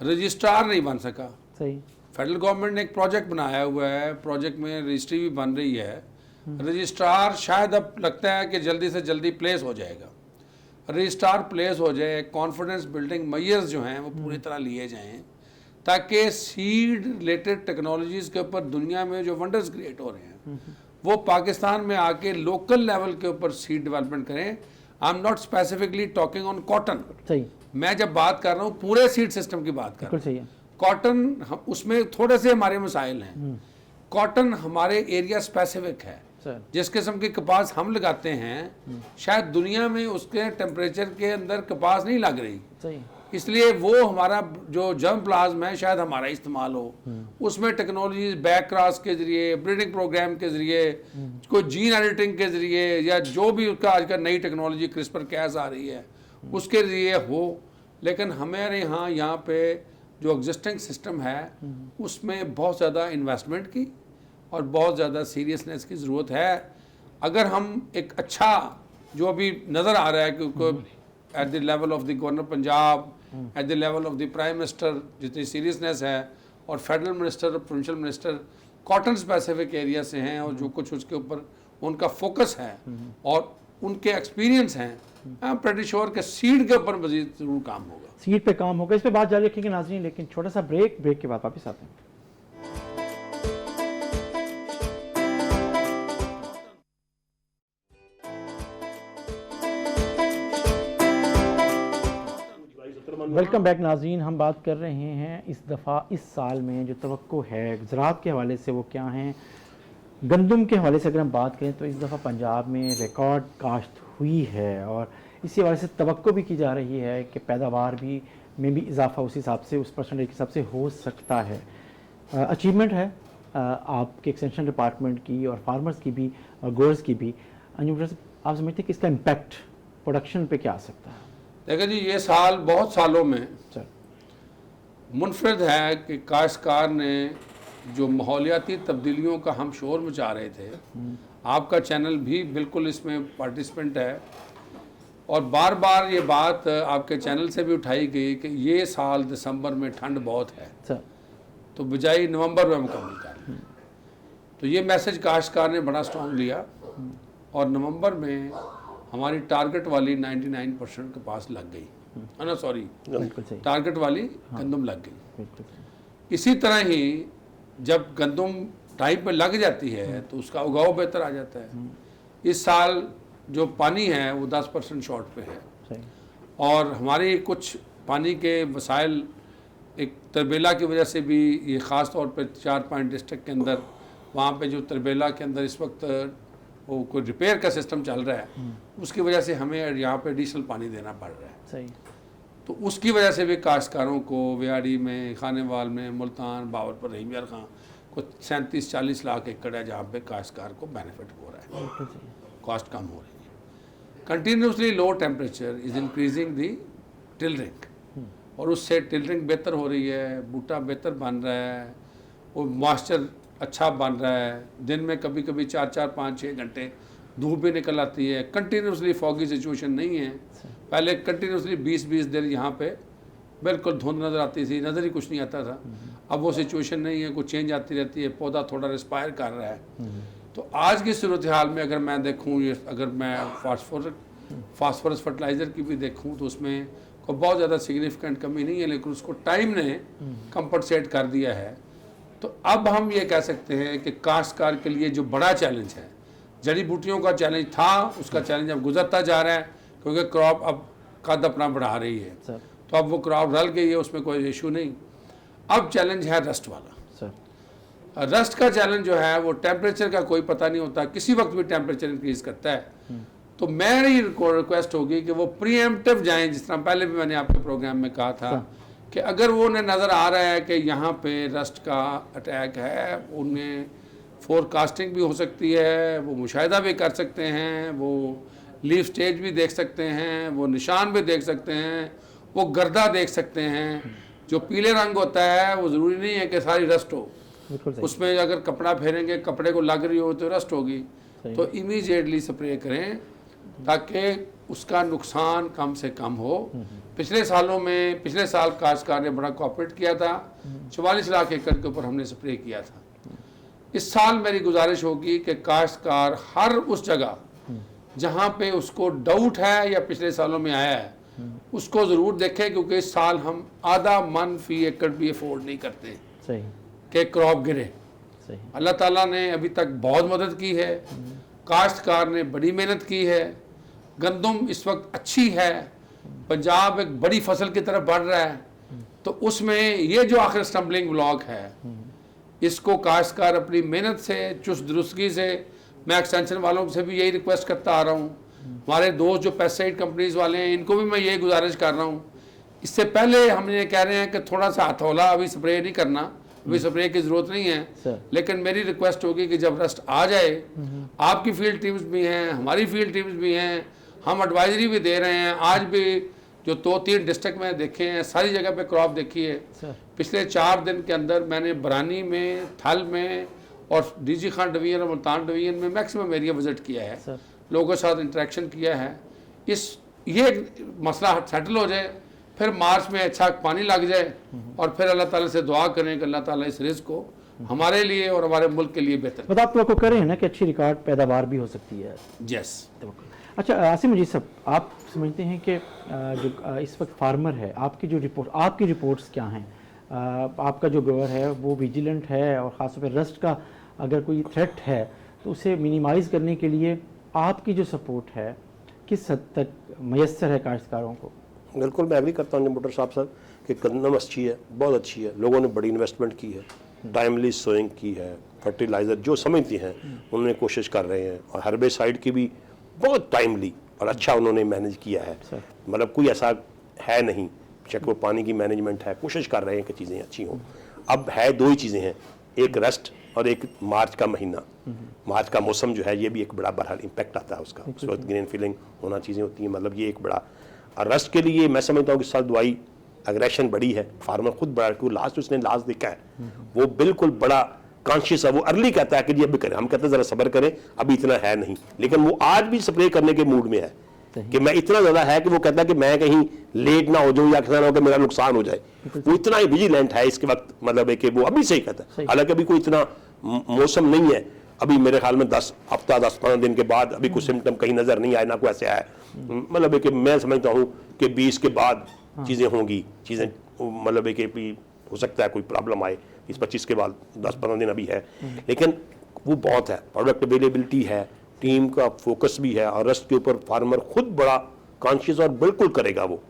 रजिस्ट्रार नहीं बन सका। सही। फेडरल गवर्नमेंट ने एक प्रोजेक्ट बनाया हुआ है, प्रोजेक्ट में रजिस्ट्री भी बन रही है, रजिस्ट्रार शायद अब लगता है कि जल्दी से जल्दी प्लेस हो जाएगा। रजिस्ट्रार प्लेस हो जाए, कॉन्फिडेंस बिल्डिंग मेजर्स जो हैं वो पूरी तरह लिए जाएं ताकि सीड रिलेटेड टेक्नोलॉजीज़ के ऊपर दुनिया में जो वंडर्स क्रिएट हो रहे हैं वो पाकिस्तान में आके लोकल लेवल के ऊपर सीड डेवलपमेंट करें। I am not specifically talking on cotton. सही। मैं जब बात कर रहा हूँ पूरे सीड सिस्टम की बात कर रहा बिल्कुल हूँ। सही है। कॉटन उसमें थोड़े से हमारे मसाइल हैं। कॉटन हमारे एरिया स्पेसिफिक है। सर जिस किस्म की कपास हम लगाते हैं शायद दुनिया में उसके टेम्परेचर के अंदर कपास नहीं लग रही, सही। इसलिए वो हमारा जो जर्म प्लाज्म है शायद हमारा इस्तेमाल हो, उसमें टेक्नोलॉजी बैक क्रॉस के जरिए, ब्रीडिंग प्रोग्राम के जरिए, कोई जीन एडिटिंग के जरिए या जो भी उसका आजकल नई टेक्नोलॉजी क्रिस्पर कैस आ रही है उसके जरिए हो। लेकिन हमारे यहाँ पे जो एग्जिस्टिंग सिस्टम है उसमें बहुत ज़्यादा इन्वेस्टमेंट की और बहुत ज़्यादा सीरियसनेस की ज़रूरत है। अगर हम एक अच्छा जो अभी नज़र आ रहा है कि at the level of the governor Punjab, at the level of the prime minister जितनी सीरियसनेस है और फेडरल मिनिस्टर और provincial minister cotton specific area से हैं और जो कुछ उसके ऊपर उनका फोकस है और उनके एक्सपीरियंस हैं, आई एम प्रीटी श्योर कि सीड के ऊपर मजीद जरूर काम होगा। सीट पे काम होगा, इस पे बात जारी रखेंगे नाज़रीन, लेकिन छोटा सा ब्रेक के बाद वापस आते हैं। वेलकम बैक नाज़रीन। हम बात कर रहे हैं इस दफ़ा इस साल में जो तवक्को है ज़राअत के हवाले से वो क्या हैं। गंदम के हवाले से अगर हम बात करें तो इस दफ़ा पंजाब में रिकॉर्ड काश्त हुई है और इसी हवाले से तवक्को भी की जा रही है कि पैदावार भी में भी इजाफा उस हिसाब से, उस परसेंटेज के हिसाब से हो सकता है। अचीवमेंट है आपके एक्सटेंशन डिपार्टमेंट की और फार्मर्स की भी और ग्रोअर्स की भी। आप समझते हैं कि इसका इम्पैक्ट प्रोडक्शन पे क्या आ सकता है? देखिए जी, ये साल बहुत सालों में सर मुनफरद है कि काश्तकार ने जो माहौलियाती तब्दीलियों का हम शोर मचा रहे थे, आपका चैनल भी बिल्कुल इसमें पार्टिसिपेंट है और बार बार ये बात आपके चैनल से भी उठाई गई कि ये साल दिसंबर में ठंड बहुत है सर, तो बजाय नवंबर में मुकम्मल कर। तो ये मैसेज काश्तकार ने बड़ा स्ट्रॉन्ग लिया और नवंबर में हमारी टारगेट वाली 99% के पास लग गई, है ना, सॉरी बिल्कुल सही, टारगेट वाली गंदम लग गई। बिल्कुल सही। इसी तरह ही जब गंदम टाइम पे लग जाती है तो उसका उगाव बेहतर आ जाता है। इस साल जो पानी है वो 10% शॉर्ट पे है सही। और हमारे कुछ पानी के वसाइल एक तरबेला की वजह से भी, ये ख़ास तौर पे 4 डिस्ट्रिक्ट के अंदर वहाँ पे जो तरबेला के अंदर इस वक्त वो कोई रिपेयर का सिस्टम चल रहा है, उसकी वजह से हमें यहाँ पे एडिशनल पानी देना पड़ रहा है। सही। तो उसकी वजह से भी काश्तकारों को वेआड़ी में, खानेवाल में, मुल्तान, बावरपुर, रहीम यार खां कुछ 37-40 लाख एकड़ है जहाँ पे काश्तकार को बेनिफिट हो रहा है, बिल्कुल सही। कॉस्ट कम हो रही है। Continuously low temperature is increasing the tillering और उससे टिलरिंग बेहतर हो रही है, बूटा बेहतर बन रहा है, वो मॉइस्चर अच्छा बन रहा है। दिन में कभी कभी 4-4, 5-6 घंटे धूप भी निकल आती है। कंटिन्यूसली फॉगी सिचुएशन नहीं है। पहले कंटिन्यूसली 20-20 दिन यहाँ पे बिल्कुल धुंध नज़र आती थी, नज़र ही कुछ नहीं आता था। अब वो सिचुएशन नहीं है, कुछ चेंज आती रहती है, पौधा थोड़ा रिस्पायर कर रहा है। तो आज की सूरत हाल में अगर मैं देखूँ, अगर मैं फास्फोरस फर्टिलाइज़र की भी देखूँ तो उसमें कोई बहुत ज़्यादा सिग्निफिकेंट कमी नहीं है, लेकिन उसको टाइम ने कंपनसेट कर दिया है। तो अब हम ये कह सकते हैं कि काश्तकार के लिए जो बड़ा चैलेंज है, जड़ी बूटियों का चैलेंज था, उसका चैलेंज अब गुजरता जा रहा है क्योंकि क्रॉप अब कद अपना बढ़ा रही है। तो अब वो क्रॉप रल गई है, उसमें कोई इशू नहीं। अब चैलेंज है रस्ट वाला। रस्ट का चैलेंज जो है वो टेम्परेचर का कोई पता नहीं होता, किसी वक्त भी टेम्परेचर इंक्रीज करता है। तो मेरी रिक्वेस्ट होगी कि वो प्रीएम्प्टिव जाएं, जिस तरह पहले भी मैंने आपके प्रोग्राम में कहा था कि अगर वो उन्हें नज़र आ रहा है कि यहाँ पे रस्ट का अटैक है, उन्हें फोरकास्टिंग भी हो सकती है, वो मुशाहिदा भी कर सकते हैं, वो लीफ स्टेज भी देख सकते हैं, वो निशान भी देख सकते हैं, वो गर्दा देख सकते हैं। जो पीले रंग होता है वो ज़रूरी नहीं है कि सारी रस्ट हो, उसमें अगर कपड़ा फेरेंगे कपड़े को लग रही हो तो रस्ट होगी, तो इमीडिएटली स्प्रे करें ताकि उसका नुकसान कम से कम हो। पिछले साल काश्तकार ने बड़ा कोऑपरेट किया था, 44 लाख एकड़ के ऊपर हमने स्प्रे किया था। इस साल मेरी गुजारिश होगी कि काश्तकार हर उस जगह जहाँ पे उसको डाउट है या पिछले सालों में आया है उसको ज़रूर देखें, क्योंकि इस साल हम आधा मन फी एकड़ भी अफोर्ड नहीं करते कि क्रॉप गिरे। अल्लाह ताला ने अभी तक बहुत मदद की है, काश्तकार ने बड़ी मेहनत की है, गंदम इस वक्त अच्छी है, पंजाब एक बड़ी फसल की तरफ बढ़ रहा है। तो उसमें ये जो आखिर स्टम्बलिंग ब्लॉक है इसको काश्तकार अपनी मेहनत से, चुस्त दुरुस्तगी से, मैं एक्सटेंशन वालों से भी यही रिक्वेस्ट करता आ रहा हूँ, हमारे दोस्त जो पेस्टिसाइड कंपनीज वाले हैं इनको भी मैं यही गुजारिश कर रहा हूँ, इससे पहले हम ये कह रहे हैं कि थोड़ा सा हथौला, अभी स्प्रे नहीं करना, अभी स्प्रे की ज़रूरत नहीं है, लेकिन मेरी रिक्वेस्ट होगी कि जब रस्ट आ जाए, आपकी फील्ड टीम्स भी हैं, हमारी फील्ड टीम्स भी हैं, हम एडवाइजरी भी दे रहे हैं। आज भी जो 2-3 डिस्ट्रिक्ट में देखे हैं, सारी जगह पे क्रॉप देखी है। पिछले 4 दिन के अंदर मैंने बरानी में, थल में और डीजी खान डिवीजन और मुल्तान डिवीजन में मैक्सिमम एरिया विजिट किया है, लोगों के साथ इंटरेक्शन किया है। ये मसला सेटल हो जाए, फिर मार्च में अच्छा पानी लग जाए और फिर अल्लाह ताला से दुआ करें कि अल्लाह ताला इस रिस्क को हमारे लिए और हमारे मुल्क के लिए बेहतर। मतलब आप लोग को करें ना कि अच्छी रिकॉर्ड पैदावार भी हो सकती है। यस। अच्छा आसिम जी साहब, आप समझते हैं कि जो इस वक्त फार्मर है, आपकी रिपोर्ट्स क्या हैं? आपका जो ग्रोअर है वो विजिलेंट है और ख़ासतौर पर रस्ट का अगर कोई थ्रेट है तो उसे मिनिमाइज़ करने के लिए आपकी जो सपोर्ट है किस हद तक मैसर है काश्तकारों को? बिल्कुल मैं एग्री करता हूँ बुटर साहब कि गंदम अच्छी है, बहुत अच्छी है, लोगों ने बड़ी इन्वेस्टमेंट की है, टाइमली सोइंग की है, फर्टिलाइज़र जो समझती हैं उन्होंने कोशिश कर रहे हैं, और हर्बेसाइड की भी बहुत टाइमली और अच्छा उन्होंने मैनेज किया है। मतलब कोई ऐसा है नहीं, चेक वो पानी की मैनेजमेंट है, कोशिश कर रहे हैं कि चीज़ें अच्छी हों। अब है 2 ही चीज़ें हैं, एक रस्ट और एक मार्च का महीना। मार्च का मौसम जो है ये भी एक बड़ा बहरहाल इम्पैक्ट आता है उसका, उस वक्त ग्रीन फीलिंग होना चीज़ें होती हैं, मतलब ये एक बड़ा। और रस्ट के लिए मैं समझता हूँ कि इस साल दवाई एग्रेशन बड़ी है, फार्मर खुद बड़ा, क्योंकि उसने लास्ट देखा है, वो बिल्कुल बड़ा कॉन्शियस है, वो अर्ली कहता है कि जी अभी करें, हम कहते हैं ज़रा सब्र करें, अभी इतना है नहीं, लेकिन वो आज भी स्प्रे करने के मूड में है कि मैं इतना ज़्यादा है कि वो कहता है कि मैं कहीं लेट ना हो जाऊँ या किसान हो कि मेरा नुकसान हो जाए। वो इतना ही विजिलेंट है इसके वक्त, मतलब है कि वो अभी से ही कहता है, हालांकि अभी कोई इतना मौसम नहीं है, अभी मेरे ख्याल में 10-15 दिन के बाद अभी कुछ सिम्टम कहीं नज़र नहीं आए, ना कोई ऐसे आए, मतलब है कि मैं समझता हूँ कि 20 के बाद चीज़ें होंगी, चीज़ें मतलब है कि हो सकता है कोई प्रॉब्लम आए, 20-25 के बाद 10-15 दिन अभी है, लेकिन वो बहुत है, प्रोडक्ट अवेलेबिलिटी है, टीम का फोकस भी है, और रस्ट के ऊपर फार्मर खुद बड़ा कॉन्शियस और बिल्कुल करेगा, वो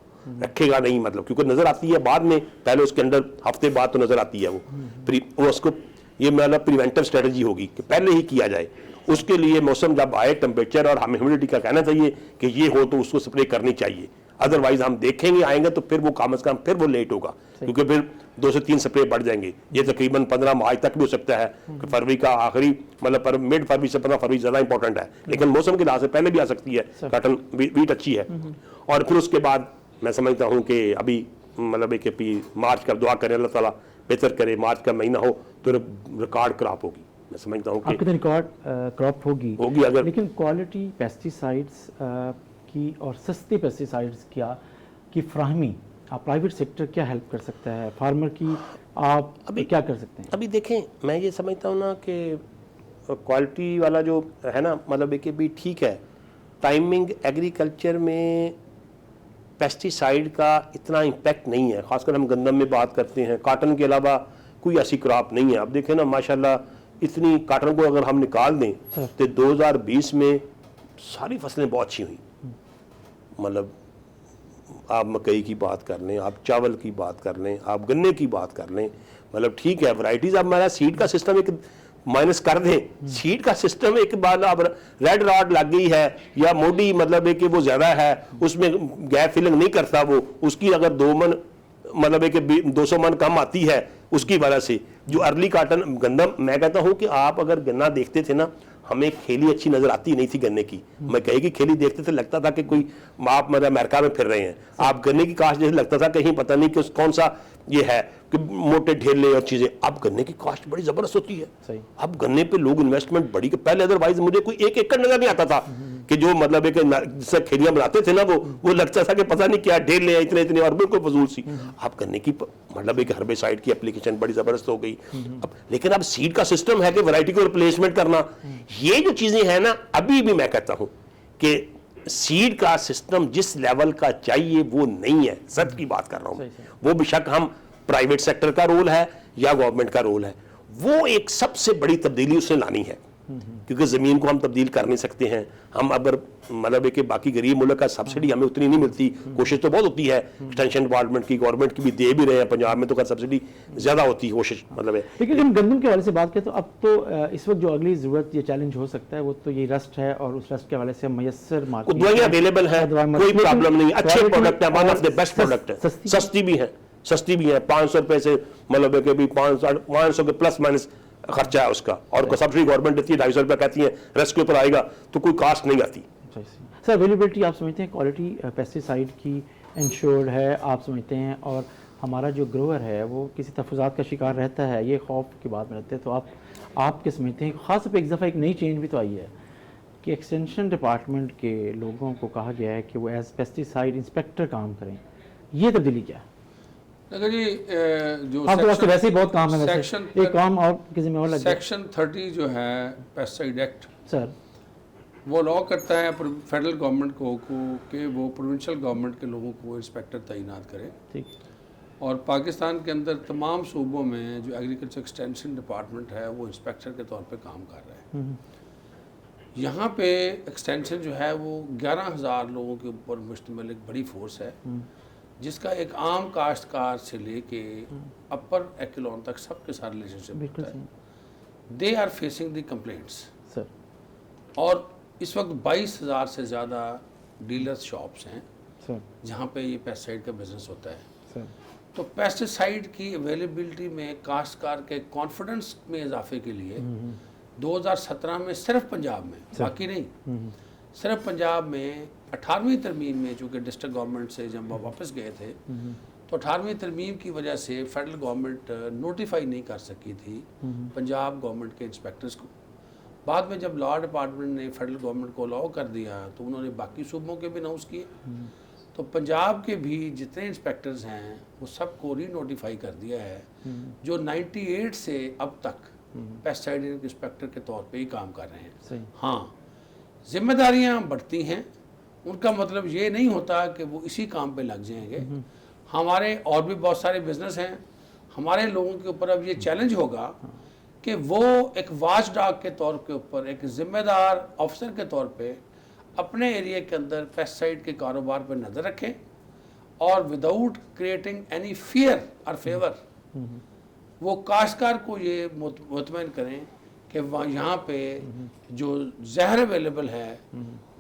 रखेगा नहीं, मतलब क्योंकि नज़र आती है बाद में, पहले उसके अंदर हफ्ते बाद तो नज़र आती है वो उसको ये मतलब प्रिवेंटिव स्ट्रेटजी होगी कि पहले ही किया जाए। उसके लिए मौसम जब आए, टेम्परेचर और हमें ह्यूमिडिटी का कहना चाहिए कि ये हो तो उसको स्प्रे करनी चाहिए, अदरवाइज हम देखेंगे आएंगे तो फिर वो कम से कम फिर वो लेट होगा, क्योंकि फिर 2 से 3 स्प्रे बढ़ जाएंगे। ये तकरीबन 15 मार्च तक भी हो सकता है कि फरवरी का आखिरी, मतलब मिड फरवरी से 15 फरवरी ज़्यादा इंपॉर्टेंट है, लेकिन मौसम के लिहाज से पहले भी आ सकती है, कॉटन वीट अच्छी है। और फिर उसके बाद मैं समझता हूँ कि अभी मतलब एक मार्च का दुआ करें, अल्लाह ताला बेहतर करे, मार्च का महीना हो तो रिकॉर्ड क्रॉप होगी, मैं समझता हूँ कि रिकॉर्ड क्रॉप होगी अगर, लेकिन क्वालिटी पेस्टिसाइड्स की और सस्ते पेस्टिसाइड्स की फ्राहमी आप प्राइवेट सेक्टर क्या हेल्प कर सकता है फार्मर की, आप अभी क्या कर सकते हैं? अभी देखें, मैं ये समझता हूँ ना कि क्वालिटी वाला जो है ना, मतलब एक भी ठीक है, टाइमिंग एग्रीकल्चर में पेस्टिसाइड का इतना इम्पैक्ट नहीं है, खासकर हम गंदम में बात करते हैं, कॉटन के अलावा कोई ऐसी क्रॉप नहीं है। अब देखें ना माशाल्लाह इतनी कॉटन को अगर हम निकाल दें तो 2020 में सारी फसलें बहुत अच्छी हुई, मतलब आप मकई की बात कर लें, आप चावल की बात कर लें, आप गन्ने की बात कर लें, मतलब ठीक है वैरायटीज़। अब हमारा सीड का सिस्टम एक माइनस कर दें, सीड का सिस्टम एक बार अब रेड रॉड लग गई है या मोडी, मतलब है कि वो ज़्यादा है, उसमें गैप फिलिंग नहीं करता वो, उसकी अगर 2 मन मतलब है कि 200 मन कम आती है उसकी वजह से, जो अर्ली कॉटन गंदम, मैं कहता हूं कि आप अगर गन्ना देखते थे ना, हमें खेली अच्छी नजर आती नहीं थी गन्ने की। मैं कहीं की खेली देखते थे लगता था कि कोई आप मतलब अमेरिका में फिर रहे हैं। आप गन्ने की काश्त जैसे लगता था कहीं पता नहीं कि कौन सा ये है कि मोटे ढेले और चीजें। अब गन्ने की काश्त बड़ी जबरदस्त होती है। सही। अब गन्ने पे लोग इन्वेस्टमेंट बड़ी, पहले अदरवाइज मुझे कोई एक एकड़ नजर नहीं आता था कि जो मतलब एक जिससे खेलियां बनाते थे ना, वो लगता था कि पता नहीं क्या ढेर ले इतने इतने और बिल्कुल फजूल सी। अब गन्ने की मतलब एक हर्बिसाइड की एप्लीकेशन बड़ी जबरदस्त हो गई। अब लेकिन अब सीड का सिस्टम है कि वैरायटी को रिप्लेसमेंट करना, ये जो चीजें हैं ना, अभी भी मैं कहता हूं कि सीड का सिस्टम जिस लेवल का चाहिए वो नहीं है। सच की बात कर रहा हूं। वो बेशक हम प्राइवेट सेक्टर का रोल है या गवर्नमेंट का रोल है, वो एक सबसे बड़ी तब्दीली उसने लानी है। क्योंकि ज़मीन को हम तब्दील कर नहीं सकते हैं। हम अगर मतलब कि बाकी गरीब मुल्क का सब्सिडी हमें उतनी नहीं मिलती, कोशिश तो बहुत होती है एक्सटेंशन डिपार्टमेंट की, गवर्नमेंट की भी दे भी रहे हैं। पंजाब में तो खैर सब्सिडी ज़्यादा होती है, कोशिश मतलब है। लेकिन हम गंदम के हवाले से बात करें तो अब तो इस वक्त जो अगली ज़रूरत ये चैलेंज हो सकता है वो तो ये रस्ट है, और उस रस्ट के हवाले से मैसर मार्केट दवाइयाँ अवेलेबल है, कोई प्रॉब्लम नहीं, अच्छे प्रोडक्ट है, one of the best product है, सस्ती भी है 500 रुपए से मतलब कि भी 500 के प्लस माइनस खर्चा है उसका, और सब्सिडी गवर्नमेंट देती है 250 रुपये, कहती है रेस्ट के ऊपर आएगा तो कोई कास्ट नहीं आती। सर अवेलेबिलिटी आप समझते हैं क्वालिटी पेस्टिसाइड की इंश्योर्ड है, आप समझते हैं, और हमारा जो ग्रोअर है वो किसी तहफ़्फ़ुज़ात का शिकार रहता है, ये खौफ की बात में रहते हैं, तो आप क्या समझते हैं? ख़ास तौर पर एक दफ़ा एक नई चेंज भी तो आई है कि एक्सटेंशन डिपार्टमेंट के लोगों को कहा गया है कि वो एज पेस्टिसाइड इंस्पेक्टर काम करें, ये तब्दीली क्या है? देखो जी, जो आपके पास तो वैसे ही बहुत काम है, सेक्शन एक काम और किसी में और लग गया। सेक्शन 30 जो है पेस्टिसाइड एक्ट सर, वो लॉ करता है फेडरल गवर्नमेंट को कि वो प्रोविंशियल गवर्नमेंट के लोगों को इंस्पेक्टर तैनात करे। ठीक। और पाकिस्तान के अंदर तमाम सूबों में जो एग्रीकल्चर एक्सटेंशन डिपार्टमेंट है वो इंस्पेक्टर के तौर पे काम कर रहा है। यहाँ पे एक्सटेंशन जो है वो 11,000 लोगों के ऊपर मुश्तमिल एक बड़ी फोर्स है, जिसका एक आम काश्तकार से लेके अपर एक्लोन तक सबके साथ रिलेशनशिप होता है। They are facing the complaints sir, और इस वक्त 22,000 से ज़्यादा डीलर्स शॉप्स हैं सर, जहाँ पे ये पेस्टिसाइड का बिजनेस होता है। सर, तो पेस्टिसाइड की अवेलेबिलिटी में काश्तकार के कॉन्फिडेंस में इजाफे के लिए 2017 में सिर्फ पंजाब में, बाकी नहीं, सिर्फ पंजाब में 18वीं तरमीम में, चूँकि डिस्ट्रिक्ट गवर्नमेंट से जब वापस गए थे तो 18वीं तरमीम की वजह से फेडरल गवर्नमेंट नोटिफाई नहीं कर सकी थी पंजाब गवर्नमेंट के इंस्पेक्टर्स को। बाद में जब लॉ डिपार्टमेंट ने फेडरल गवर्नमेंट को अलाउ कर दिया तो उन्होंने बाकी सूबों के भी अनाउंस किए। तो पंजाब के भी जितने इंस्पेक्टर्स हैं वो सबको री नोटिफाई कर दिया है, जो 98 से अब तक पेस्टिसाइड इंस्पेक्टर के तौर पे ही काम कर रहे हैं। सही। हाँ, जिम्मेदारियां बढ़ती हैं, उनका मतलब ये नहीं होता कि वो इसी काम पे लग जाएंगे। हमारे और भी बहुत सारे बिजनेस हैं, हमारे लोगों के ऊपर अब ये चैलेंज होगा कि वो एक वॉच डॉग के तौर के ऊपर, एक जिम्मेदार ऑफिसर के तौर पे अपने एरिया के अंदर पेस्टिसाइड के कारोबार पर नज़र रखें और विदाउट क्रिएटिंग एनी फियर और फेवर वो काश्तकार को ये मुतमईन करें कि वहाँ यहाँ पे जो जहर अवेलेबल है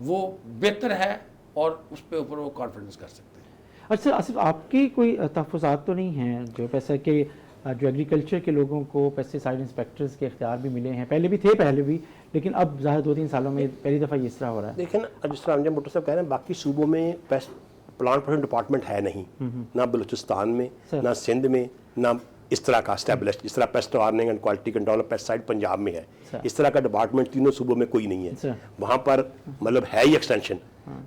वो बेहतर है और उस पे ऊपर वो कॉन्फिडेंस कर सकते हैं। अच्छा आसिफ, आपकी कोई तहफ़्फ़ुज़ात तो नहीं हैं जो पैसा के जो एग्रीकल्चर के लोगों को पेस्टिसाइड इंस्पेक्टर्स के इख्तियार भी मिले हैं? पहले भी थे, लेकिन अब ज़ाहिर 2-3 सालों में पहली दफ़ा ये इस तरह हो रहा है। देखिए ना, जिस तरह भुट्टो साहब कह रहे हैं, बाकी सूबों में पेस्ट प्लांट प्रोटेक्शन डिपार्टमेंट है नहीं, ना बलूचिस्तान में, ना सिंध में, ना इस तरह का स्टैब्लिश, जिस तरह paste warning and quality control of pesticide Punjab में है, इस तरह का डिपार्टमेंट तीनों सूबों में कोई नहीं है। वहाँ पर मतलब है ही एक्सटेंशन,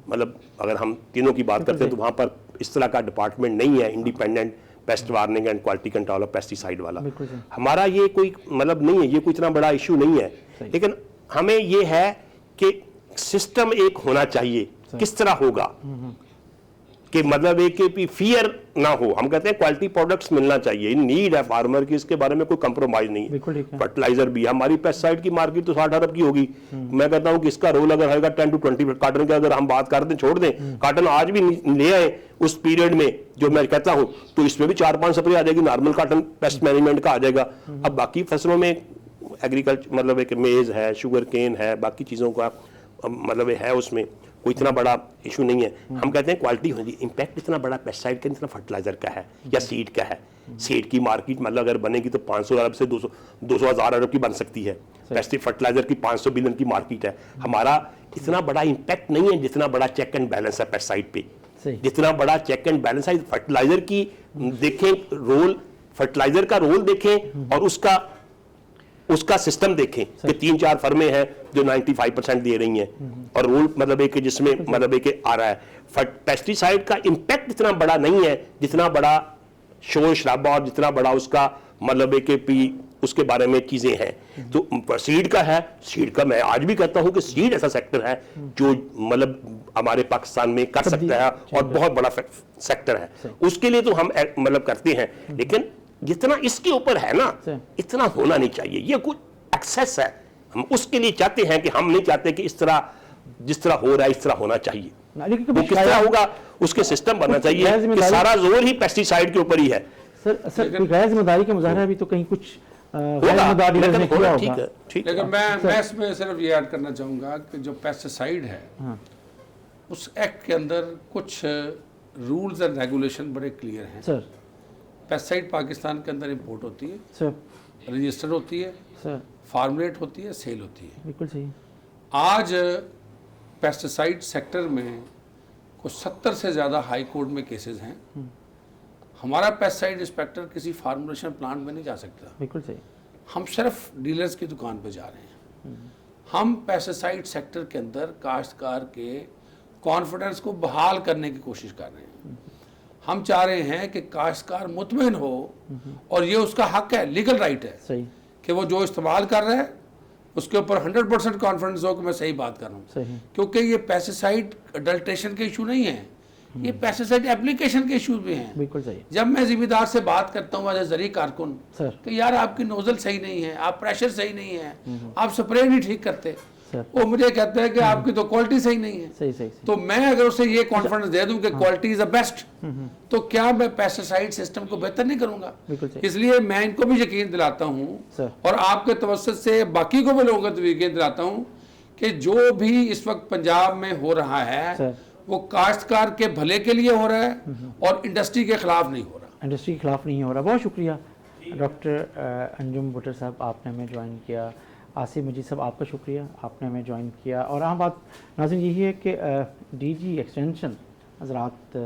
मतलब अगर हम तीनों की बात करते हैं तो वहाँ पर इस तरह का डिपार्टमेंट नहीं है independent paste warning and quality control of pesticide वाला। हमारा ये कोई मतलब नहीं है, ये कोई इतना बड़ा इशू नहीं है, लेकिन हमें ये है कि सिस्टम एक होना चाहिए। किस तरह होगा कि मतलब एक फियर ना हो। हम कहते हैं क्वालिटी प्रोडक्ट्स मिलना चाहिए, नीड है फार्मर की, इसके बारे में कोई कंप्रोमाइज नहीं है। फर्टिलाइजर भी, हमारी पेस्टिसाइड की मार्केट तो 60 अरब की होगी। मैं कहता हूं कि इसका रोल अगर होगा 10 to 20, कॉटन का अगर हम बात कर दें, छोड़ दें, कॉटन आज भी ले आए उस पीरियड में जो मैं कहता हूं, तो इसमें भी 4-5 स्प्रे आ जाएगी, नॉर्मल कॉटन पेस्ट मैनेजमेंट का आ जाएगा। अब बाकी फसलों में एग्रीकल्चर मतलब एक मेज है, शुगर केन है, बाकी चीज़ों का मतलब है, उसमें कोई इतना बड़ा इशू नहीं है। हम कहते हैं क्वालिटी होगी, इम्पैक्ट इतना बड़ा पेस्टिसाइड का जितना फर्टिलाइजर का है या सीड का है। सीड की मार्केट मतलब अगर बनेगी तो 500 अरब से 200,000 अरब की बन सकती है। पेस्टिसाइड फर्टिलाइजर की 500 बिलियन की मार्केट है। हमारा इतना बड़ा इम्पैक्ट नहीं है जितना बड़ा चेक एंड बैलेंस है पेस्टिसाइड पे, जितना बड़ा चेक एंड बैलेंस है फर्टिलाइजर की। देखें रोल, फर्टिलाइजर का रोल देखें और उसका सिस्टम देखें कि 3-4 फर्में हैं जो 95% दे रही हैं और रोल मतलब एक जिसमें मतलब एक आ रहा है। पेस्टिसाइड का इम्पैक्ट इतना बड़ा नहीं है जितना बड़ा शोर शराबा और जितना बड़ा उसका मतलब एक उसके बारे में चीजें हैं। तो सीड का है, सीड का मैं आज भी कहता हूं कि सीड ऐसा सेक्टर है जो मतलब हमारे पाकिस्तान में कर सकता है और बहुत बड़ा सेक्टर है। उसके लिए तो हम मतलब करते हैं, लेकिन जितना इसके ऊपर है ना इतना होना नहीं चाहिए। ये कुछ एक्सेस है, हम उसके लिए चाहते हैं कि हम नहीं चाहते कि इस तरह जिस तरह हो रहा है इस तरह होना चाहिए। वो किस तरह होगा उसके सिस्टम बनना चाहिए कि सारा जोर ही पेस्टिसाइड के ऊपर ही है। सर गैर जिम्मेदारी का मुजाहरा भी तो कहीं कुछ लेकिन मैं इसमें सिर्फ ये ऐड करना चाहूँगा कि जो पेस्टिसाइड है उस एक्ट के अंदर कुछ रूल्स एंड रेगुलेशन बड़े क्लियर हैं सर। पेस्टिसाइड पाकिस्तान के अंदर इंपोर्ट होती है सर, रजिस्टर्ड होती है सर, फार्मुलेट होती है, सेल होती है। बिल्कुल सही। आज पेस्टिसाइड सेक्टर में कुछ 70 से ज़्यादा हाई कोर्ट में केसेस हैं। हमारा पेस्टिसाइड इंस्पेक्टर किसी फार्मुलेशन प्लांट में नहीं जा सकता। बिल्कुल सही। हम सिर्फ डीलर्स की दुकान पे जा रहे हैं। हम पेस्टिसाइड सेक्टर के अंदर काश्तकार के कॉन्फिडेंस को बहाल करने की कोशिश कर रहे हैं। हम चाह रहे हैं कि काश्तकार मुतमईन हो और ये उसका हक है, लीगल राइट है सही कि वो जो इस्तेमाल कर रहा है उसके ऊपर 100% कॉन्फिडेंस हो कि मैं सही बात कर रहा हूँ। सही। क्योंकि ये पेस्टिसाइड अडल्ट्रेशन के इशू नहीं है, ये पेस्टिसाइड एप्लीकेशन के इशूज भी हैं। बिल्कुल सही। जब मैं जिम्मेदार से बात करता हूँ एज ए जरी कारकुन सर, कि यार आपकी नोजल सही नहीं है, आप प्रेशर सही नहीं है, आप स्प्रे नहीं ठीक करते, सर, वो मुझे कहते हैं कि आपकी तो क्वालिटी सही नहीं है। सही सही सही। तो मैं अगर उसे ये कॉन्फिडेंस दे दूं कि क्वालिटी इज द बेस्ट, तो क्या मैं पेस्टिसाइड सिस्टम को बेहतर नहीं करूंगा? बिल्कुल सही। इसलिए मैं इनको भी यकीन दिलाता हूं सर। और आपके तवज्जुह से बाकी को भी लोगों को यकीन दिलाता हूं कि जो भी इस वक्त पंजाब में हो रहा है सर, वो काश्तकार के भले के लिए हो रहा है और इंडस्ट्री के खिलाफ नहीं हो रहा। इंडस्ट्री के खिलाफ नहीं हो रहा। बहुत शुक्रिया डॉक्टर अंजुम भुट्टर साहब, आपने हमें ज्वाइन किया। आसिफ मजीद साहब, आपका शुक्रिया, आपने हमें ज्वाइन किया। और अहम बात नाज़रीन यही है कि डीजी एक्सटेंशन हज़रात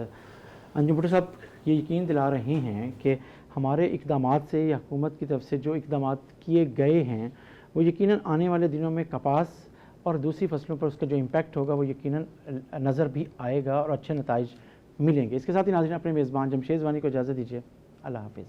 अंजुम भुट्टर साहब ये यकीन दिला रहे हैं कि हमारे इक़दामात से या हुकूमत की तरफ से जो इक़दामात किए गए हैं वो यकीनन आने वाले दिनों में कपास और दूसरी फसलों पर उसका जो इम्पैक्ट होगा वो यकीनन नज़र भी आएगा और अच्छे नताइज मिलेंगे। इसके साथ ही नाज़रीन अपने मेज़बान जमशेद ज़वानी को इजाज़त दीजिए। अल्लाह हाफ़िज़।